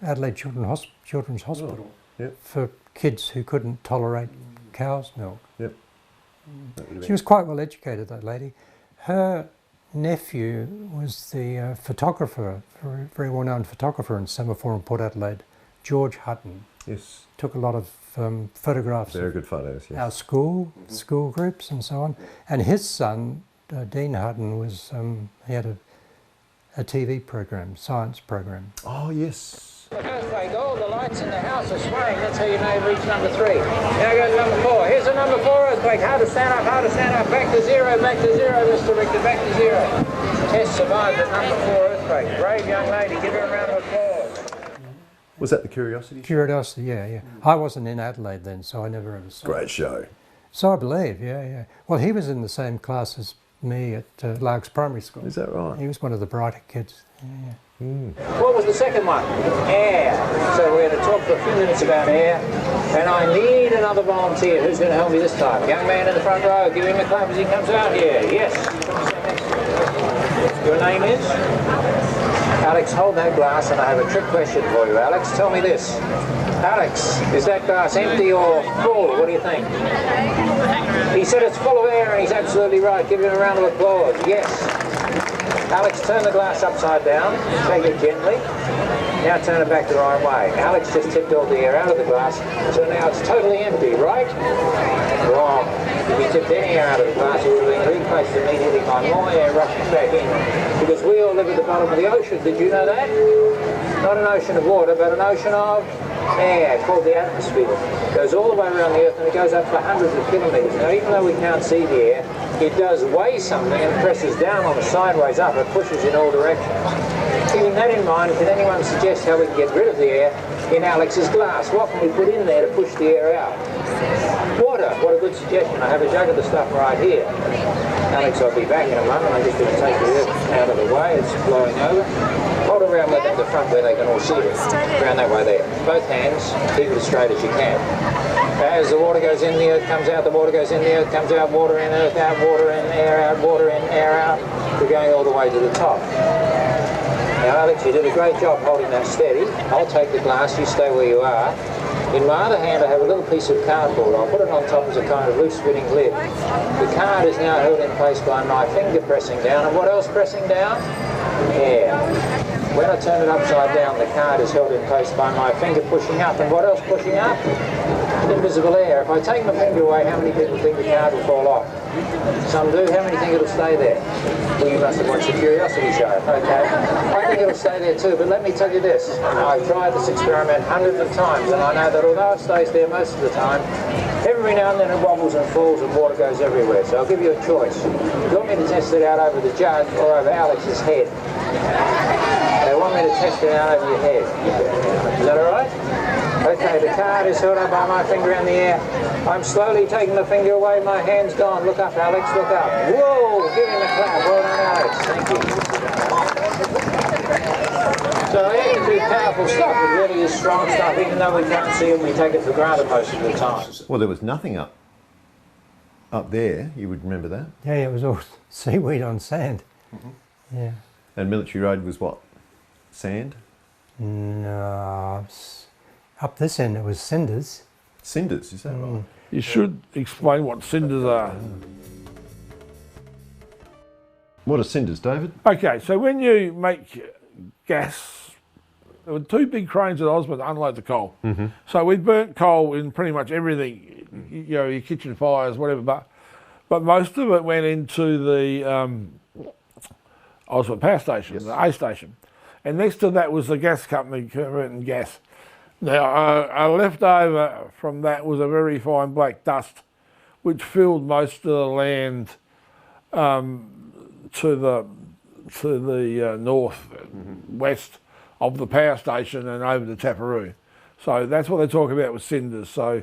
Adelaide Children's Hospital for kids who couldn't tolerate cow's milk.
Yep.
She was quite well educated, that lady. Her nephew was the photographer, very well-known photographer in Semaphore and Port Adelaide, George Hutton.
Yes.
Took a lot of photographs.
Very good photos, yes.
Our school groups and so on. And his son, Dean Hutton, was he had a TV program, science program.
Oh, yes.
Look, earthquake, all the lights in the house are swaying. That's how you know you've reached number 3. Now go to number 4. Here's a number 4 earthquake. How to stand up, how to stand up. Back to 0, Mr. Richter, back to 0. Tess survived at number 4 earthquake. Brave young lady. Give her a round of applause.
Was that the Curiosity?
Curiosity, yeah. I wasn't in Adelaide then, so I never ever saw it.
Great show.
So I believe, yeah. Well, he was in the same class as me at Largs Primary School.
Is that right?
He was one of the brighter kids. Yeah.
What was the second one? Air. So we're going to talk for a few minutes about air. And I need another volunteer. Who's going to help me this time? Young man in the front row. Give him a clap as he comes out here. Yes. Your name is? Alex, hold that glass and I have a trick question for you. Alex, tell me this. Alex, is that glass empty or full? What do you think? He said it's full of air and he's absolutely right. Give him a round of applause. Yes. Alex, turn the glass upside down. Take it gently. Now turn it back the right way. Alex just tipped all the air out of the glass, so now it's totally empty, right? Wrong. If he tipped any air out of the glass, it would have been replaced immediately by more air rushing back in. Because we all live at the bottom of the ocean. Did you know that? Not an ocean of water, but an ocean of air called the atmosphere. It goes all the way around the Earth and it goes up for hundreds of kilometres. Now, even though we can't see the air, it does weigh something and presses down on the sideways up. It pushes in all directions. Keeping that in mind, can anyone suggest how we can get rid of the air in Alex's glass? What can we put in there to push the air out? Water. What a good suggestion. I have a jug of the stuff right here. Alex, I'll be back in a moment. I'm just going to take the earth out of the way. It's blowing over. Hold it around at the front where they can all see it. Around that way there. Both hands. Keep it as straight as you can. As the water goes in, the earth comes out. The water goes in, the earth comes out. Water in, earth out. Water in, air out. Water in, air out. We're going all the way to the top. Now, Alex, you did a great job holding that steady. I'll take the glass. You stay where you are. In my other hand, I have a little piece of cardboard. I'll put it on top as a kind of loose-fitting lid. The card is now held in place by my finger pressing down. And what else pressing down? Air. When I turn it upside down, the card is held in place by my finger pushing up. And what else pushing up? Invisible air. If I take my finger away, how many people think the card will fall off? Some do. How many think it'll stay there? Well, you must have watched the Curiosity show. Okay. I think it'll stay there too, but let me tell you this. I've tried this experiment hundreds of times, and I know that although it stays there most of the time, every now and then it wobbles and falls and water goes everywhere. So I'll give you a choice. Do you want me to test it out over the jug or over Alex's head? They want me to test it out over your head. Is that all right? Okay, the card is held up by my finger in the air. I'm slowly taking the finger away. My hand's gone. Look up, Alex. Look up. Whoa! Give him a clap. Well done, Alex. Thank you. So air can be powerful stuff. It really is strong stuff. Even though we can't see it, we take it for granted most of the time.
Well, there was nothing up there. You would remember that.
Yeah, it was all seaweed on sand. Yeah.
And Military Road was what? Sand?
No. Up this end it was cinders.
Cinders, is that right?
You should explain what cinders are.
What are cinders, David?
Okay, so when you make gas, there were 2 big cranes at Osborne to unload the coal. So we burnt coal in pretty much everything, you know, your kitchen fires, whatever, but But most of it went into the Osborne Power Station, the A station. And next to that was the gas company, Curtin Gas. Now, a leftover from that was a very fine black dust, which filled most of the land to the north, west of the power station and over to Taparoo. So that's what they talk about with cinders. So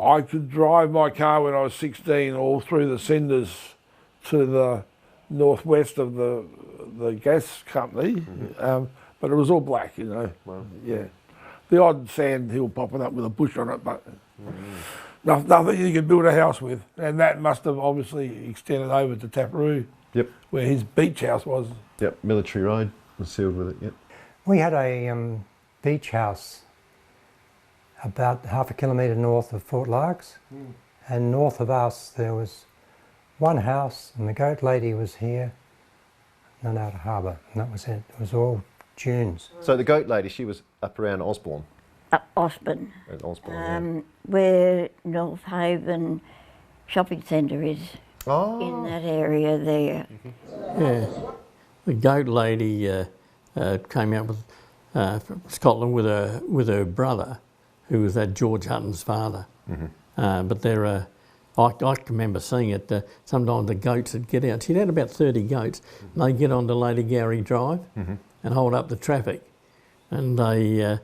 I could drive my car when I was 16 all through the cinders to the northwest of the gas company, but it was all black, you know.
Wow.
Yeah. The odd sand hill popping up with a bush on it, but nothing you could build a house with. And that must have obviously extended over to Taparoo, where his beach house was.
Yep, Military Road was sealed with it, yep.
We had a beach house about half a kilometre north of Fort Largs, and north of us there was one house, and the goat lady was here, and then out of harbour, and that was it. It was all dunes.
So the goat lady, she was up around Osborne?
Osborne.
At Osborne,
Where North Haven Shopping Centre is, in that area there.
Yeah, the goat lady came out with from Scotland with her brother, who was that George Hutton's father. But they're, I can remember seeing it. Sometimes the goats would get out. She'd had about 30 goats, and they'd get onto Lady Gowrie Drive and hold up the traffic, and they.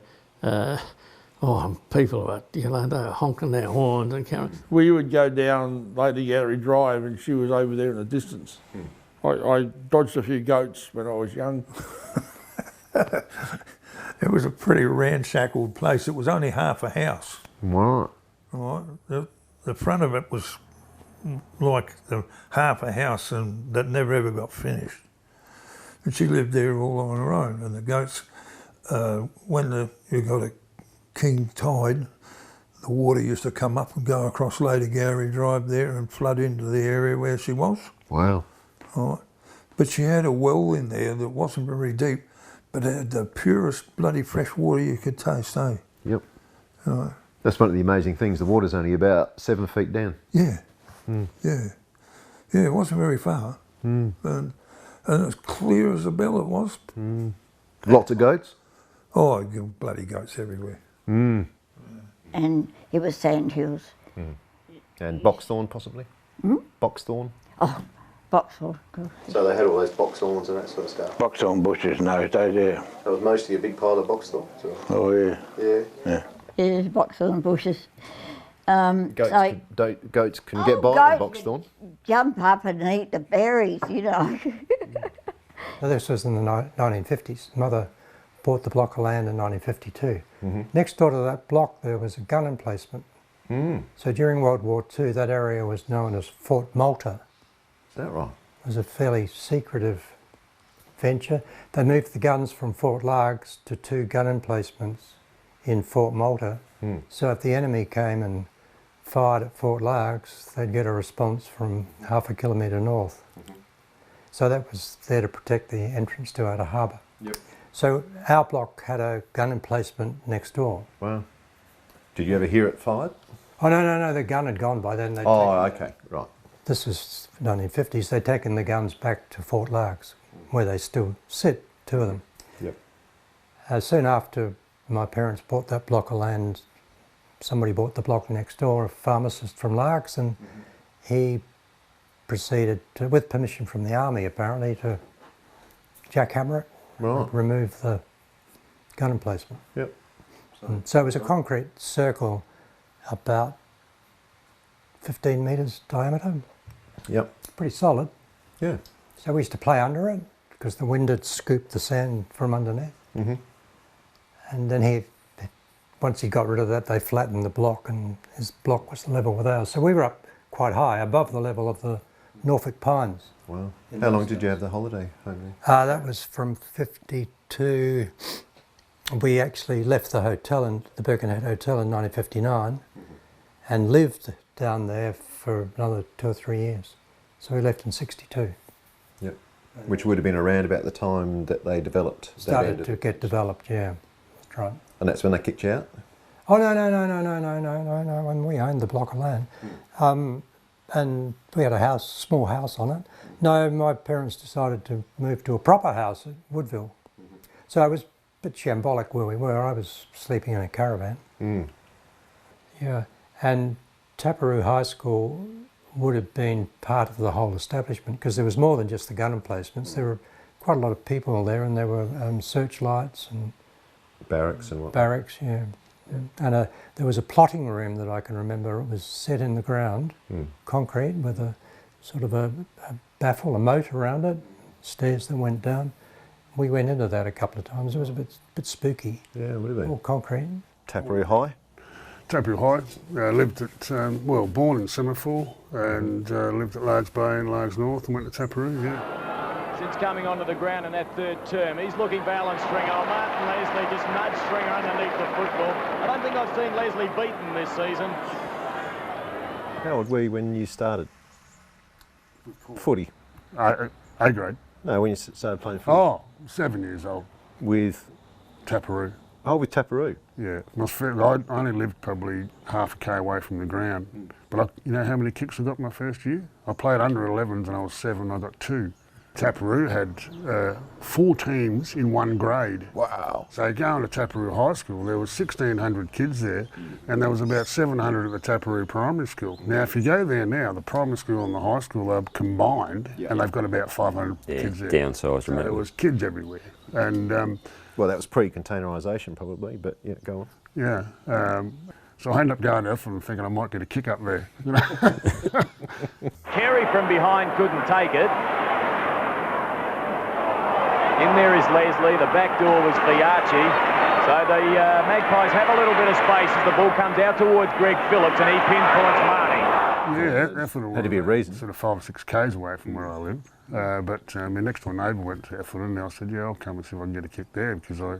People were, they were honking their horns and carrying.
We would go down Lady Gowrie Drive and she was over there in the distance. I dodged a few goats when I was young.
It was a pretty ramshackle place. It was only half a house.
Right.
Right. The front of it was like the half a house and that never ever got finished. And she lived there all on her own. And the goats, when you got a king tide, the water used to come up and go across Lady Gowrie Drive there and flood into the area where she was.
Wow.
Right. But she had a well in there that wasn't very deep, but it had the purest bloody fresh water you could taste, eh?
Yep.
Right.
That's one of the amazing things. The water's only about 7 feet down.
Yeah. Yeah. Yeah, it wasn't very far. And as clear as a bell it was.
Lots of goats?
Oh, bloody goats everywhere.
And it was sandhills.
And boxthorn, possibly? Boxthorn?
Oh, boxthorn.
So they had all those boxthorns and that sort of stuff?
Boxthorn bushes in those days, yeah.
That was mostly a big pile of boxthorn?
Oh, yeah.
Yeah.
Yeah, boxthorn bushes.
Goats can get by on boxthorn?
Jump up and eat the berries, you know.
Now, this was in the 1950s. Mother bought the block of land in 1952. Next door to that block there was a gun emplacement. So during World War II that area was known as Fort Malta.
Is that right?
It was a fairly secretive venture. They moved the guns from Fort Largs to 2 gun emplacements in Fort Malta. So if the enemy came and fired at Fort Largs, they'd get a response from half a kilometre north. So that was there to protect the entrance to Outer Harbour.
Yep.
So our block had a gun emplacement next door.
Wow. Did you ever hear it fired?
Oh, no, the gun had gone by then.
Okay, right.
This was 1950s. They'd taken the guns back to Fort Largs, where they still sit, 2 of them.
Yep.
Soon after my parents bought that block of land, somebody bought the block next door, a pharmacist from Largs, and he proceeded to, with permission from the army apparently, to jackhammer it, remove the gun emplacement.
Yep.
So it was a concrete circle about 15 metres diameter.
Yep.
Pretty solid.
Yeah.
So we used to play under it because the wind had scooped the sand from underneath. And then once he got rid of that, they flattened the block and his block was level with ours. So we were up quite high, above the level of the Norfolk Pines.
Wow. How long did you have the holiday home there?
That was from 52. We actually left the hotel, the Birkenhead Hotel, in 1959 and lived down there for another 2 or 3 years. So we left in 62.
Yep. Which would have been around about the time that they developed.
Started to get developed, yeah. That's right.
And that's when they kicked you out?
Oh, no, when we owned the block of land. and we had a house, small house on it. No, my parents decided to move to a proper house at Woodville. So it was a bit shambolic where we were. I was sleeping in a caravan. Yeah, and Taparoo High School would have been part of the whole establishment because there was more than just the gun emplacements. There were quite a lot of people there, and there were searchlights and
barracks and what?
Barracks, yeah. And there was a plotting room that I can remember. It was set in the ground, concrete, with a sort of a baffle, a moat around it, stairs that went down. We went into that a couple of times. It was a bit spooky.
Yeah, it would have been.
All concrete.
Taparoo High?
Taparoo High. Lived at, well, born in Semaphore and lived at Largs Bay and Largs North and went to Taparoo, yeah.
Since coming onto the ground in that third term, he's looking balanced, Stringer. Oh, Martin Leslie just nudged Stringer underneath the football. I don't think I've seen Leslie beaten this season.
How old were you when you started? Footy?
A grade.
No, when you started playing footy?
Oh, 7 years old.
With?
Taparoo.
Oh, with Taparoo?
Yeah. I only lived probably half a k away from the ground. But you know how many kicks I got my first year? I played under 11s and I was 7, I got 2. Taparoo had 4 teams in one grade.
Wow.
So going to Taparoo High School, there was 1,600 kids there, and there was about 700 at the Taparoo Primary School. Now, if you go there now, the primary school and the high school are combined, and they've got about 500 kids there.
Downsized,
so
remember.
there was kids everywhere. And
well, that was pre-containerisation probably, but yeah, go on.
Yeah. So I ended up going to Eltham thinking I might get a kick up there. You know?
Carey from behind couldn't take it. In there is Leslie, the back door was Fiachi. So the Magpies have a little bit of space as the ball comes out towards Greg Phillips and he pinpoints Marnie.
Yeah, Effelton
had to be a reason.
Sort of 5 or 6 k's away from where I lived. But my next door neighbour went to Effelton and I said, yeah, I'll come and see if I can get a kick there because I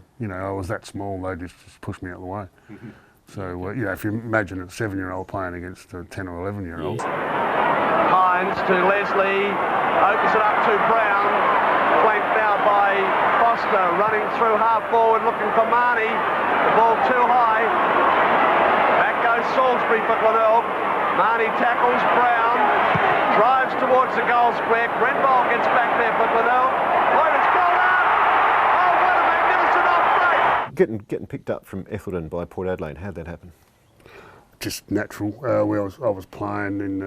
was that small, they just pushed me out of the way. So, if you imagine a 7-year-old playing against a 10 or 11-year-old.
Hines to Leslie, opens it up to Brown. Flanked now by Foster, running through half forward, looking for Marnie. The ball too high. Back goes Salisbury for Glenelg. Marnie tackles Brown, drives towards the goal square. Grenville gets back there for Glenelg. Oh, it's gone out! Oh, what a magnificent off-break!
Getting picked up from Ethelton by Port Adelaide, how'd that happen?
Just natural. I was playing in,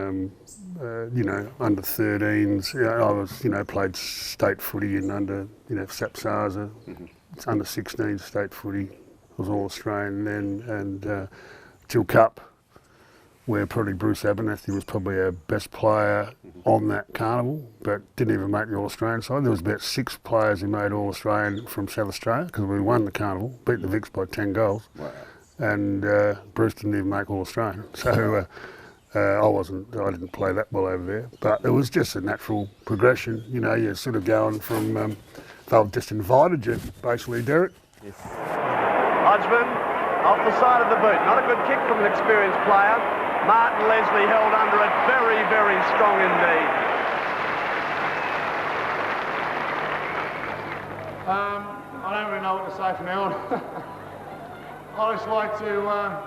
under 13s. I was, played state footy in under, Sapsaza. It's under 16s state footy. I was all Australian then, and till Cup, where probably Bruce Abernathy was probably our best player on that carnival, but didn't even make the All Australian side. There was about 6 players who made All Australian from South Australia because we won the carnival, beat the Vicks by 10 goals. Wow. And Bruce didn't even make All Australian, so I didn't play that well over there. But it was just a natural progression, you're sort of going from, they've just invited you, basically, Derek.
Yes. Hodgman off the side of the boot, not a good kick from an experienced player. Martin Leslie held under it very, very strong indeed.
I don't really know what to say from now on. I just like to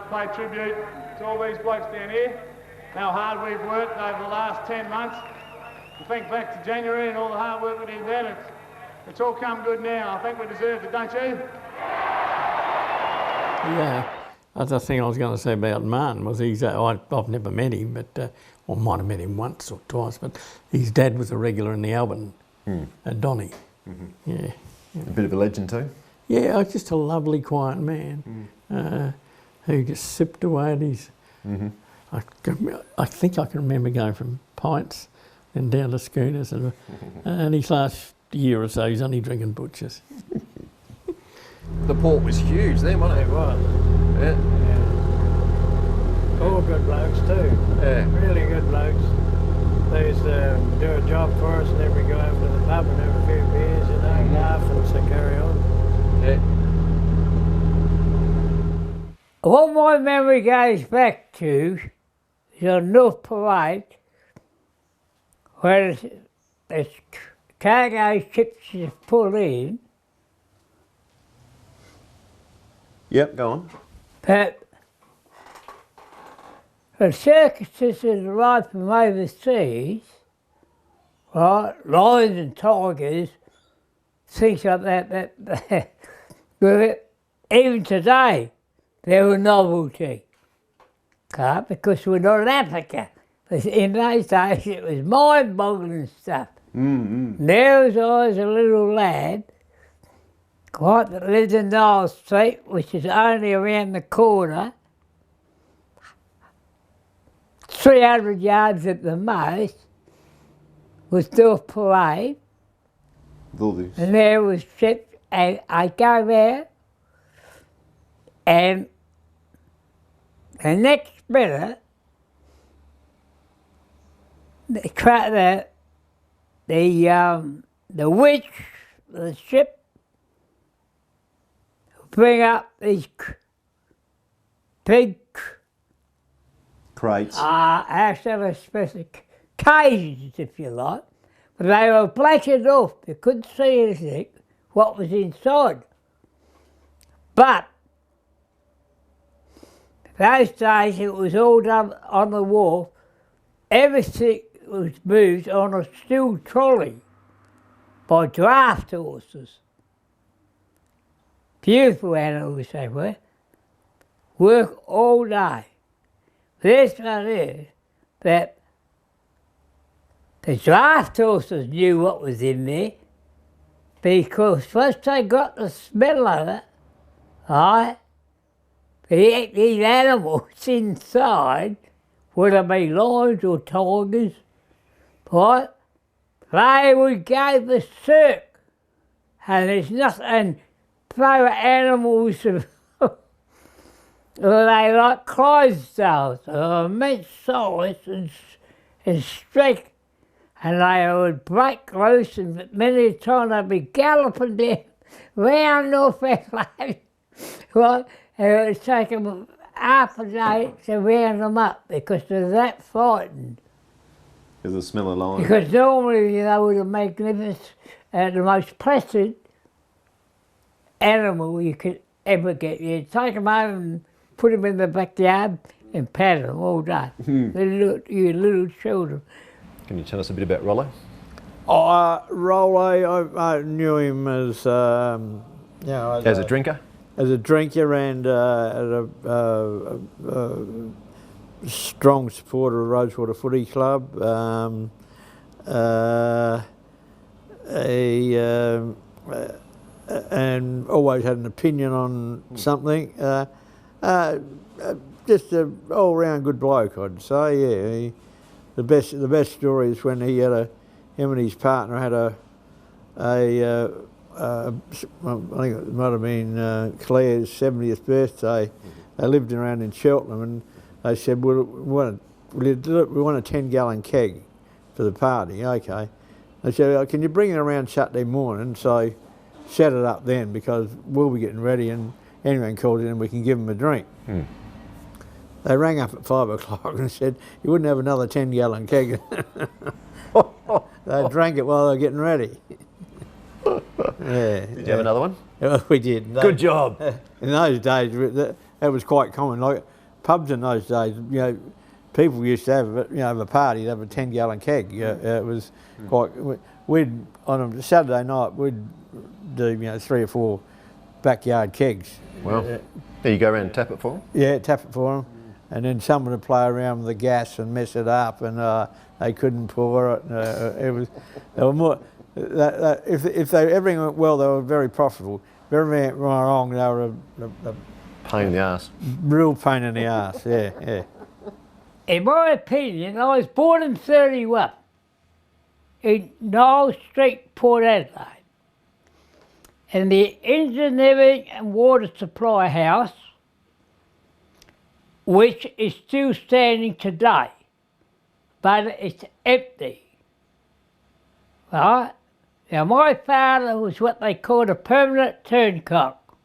pay tribute to all these blokes down here, how hard we've worked over the last 10 months. I think back to January and all the hard work we did then, it's all come good now. I think we deserved it, don't you?
Yeah, other thing I was going to say about Martin was I've never met him, but or might have met him once or twice, but his dad was a regular in the Alban, Donny. Yeah.
A bit of a legend too?
Yeah, just a lovely, quiet man who just sipped away at his... I think I can remember going from pints and down to schooners, and his last year or so he's only drinking butchers.
The port was huge then, wasn't it?
It was.
Yeah.
All good blokes too.
Yeah.
Really good blokes. They used to do a job for us and then we go over to the pub and have a few beers, laugh and so carry on.
Yeah.
What my memory goes back to is on North Parade, where the cargo ships is pulled in.
Yep, go on.
But The circuses that arrived from overseas, right, lions and tigers, things like that were, even today, they're a novelty. Okay, because we're not in Africa. But in those days, it was mind-boggling stuff. There was I was a little lad, right, that lived in Niles Street, which is only around the corner, 300 yards at the most, was Dorf Parade. And there was ships, and I go there, and the next minute, the witch, the ship, bring up these big
crates.
How shall I express it? Cages, if you like. But they were blackened off. You couldn't see anything, what was inside. But those days it was all done on the wharf. Everything was moved on a steel trolley by draft horses. Beautiful animals they were. Work all day. This one is that the draft horses knew what was in there, because once they got the smell of it, right, these animals inside, whether they be lions or tigers, right, they would go berserk. And there's nothing, and they were animals of, they like Clydesdales, of immense size and strength. And they would break loose, and many a time they'd be galloping down round North Adelaide, right? And it would take them half a day to round them up because they're that frightened.
Because of the smell of lions.
Because normally they were the magnificent, the most placid animal you could ever get. You'd take them home and put them in the backyard and pat them all day. You little children.
Can you tell us a bit about Rollo?
Rollo, I knew him as,
as a drinker?
As a drinker and a strong supporter of Rosewater Footy Club. And always had an opinion on something. Just an all-round good bloke, I'd say. Yeah, the best story is when he had him and his partner had I think it might have been Claire's 70th birthday. They lived around in Cheltenham, and they said, we want a 10-gallon keg for the party. Okay. They said, can you bring it around Saturday morning? So set it up then, because we'll be getting ready, and anyone calls in and we can give them a drink. They rang up at 5 o'clock and said, you wouldn't have another 10-gallon keg. They drank it while they were getting ready. Yeah.
Did you have another one?
We did.
Good job.
In those days, that was quite common. Like pubs in those days, people used to have, a party, they'd have a 10-gallon keg. It was quite. We'd on a Saturday night we'd do 3 or 4 backyard kegs.
Well, you go around and tap it for them.
Yeah, tap it for them, and then someone would play around with the gas and mess it up, and they couldn't pour it. It was they were more. If everything went well, they were very profitable. If everything went wrong, they were a
pain in the arse.
Real pain in the arse. Yeah.
In my opinion, I was born in 31 in Niles Street, Port Adelaide. And the engineering and water supply house, which is still standing today, but it's empty. Right? Now my father was what they called a permanent turncock.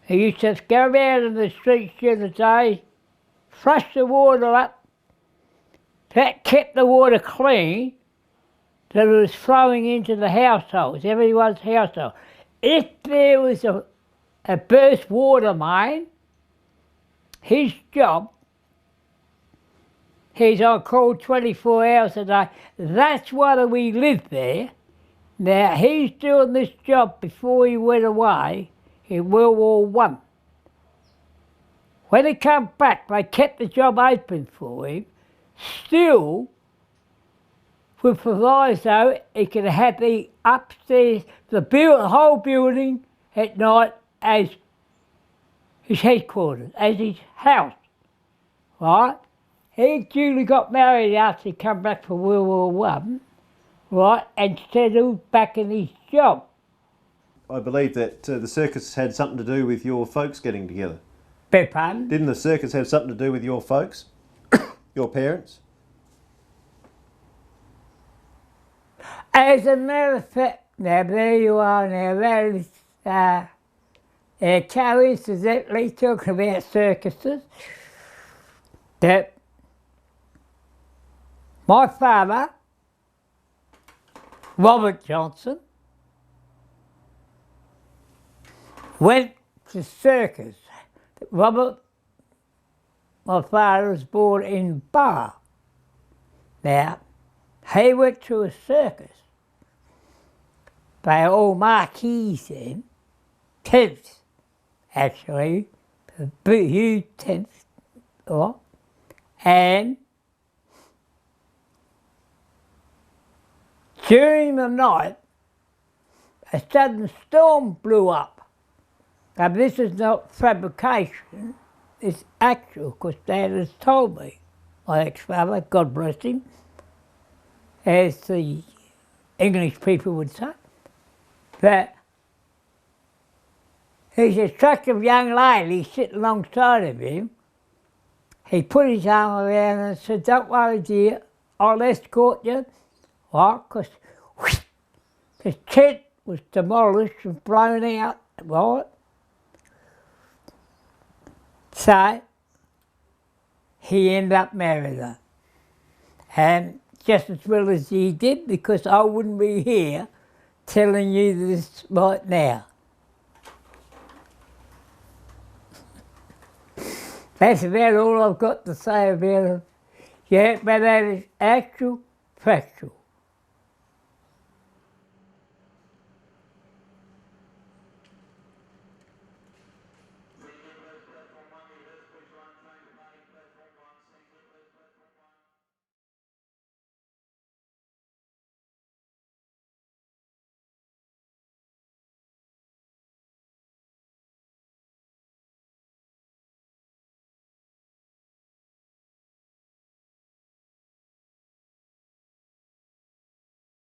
He used to go out in the streets during the day, flush the water up. That kept the water clean, that it was flowing into the households, everyone's household. If there was a burst water main, his job He's on call 24 hours a day. That's why we live there. Now, he's doing this job before he went away in World War One. When he came back, they kept the job open for him. Still, with proviso, he could have the upstairs, the whole building at night as his headquarters, as his house, right? He duly got married after he came back from World War One, right, and settled back in his job.
I believe that the circus had something to do with your folks getting together.
Beg pardon?
Didn't the circus have something to do with your folks? Your parents?
As a matter of fact, now there you are now, that is coincidentally talking about circuses, that my father, Robert Johnson, went to circus. Robert, my father, was born in Bar. Now, he went to a circus. They were all marquees then, tents, actually, huge tents, right? And during the night, a sudden storm blew up. Now, this is not fabrication, it's actual, because Dad has told me, my ex-father, God bless him, as the English people would say, that he's an attractive young lady sitting alongside of him. He put his arm around her and said, "Don't worry, dear, I'll escort you." Right? Because the tent was demolished and blown out, right? So, he ended up marrying her. And just as well as he did, because I wouldn't be here telling you this right now. That's about all I've got to say about it. Yeah, but that is actual, factual.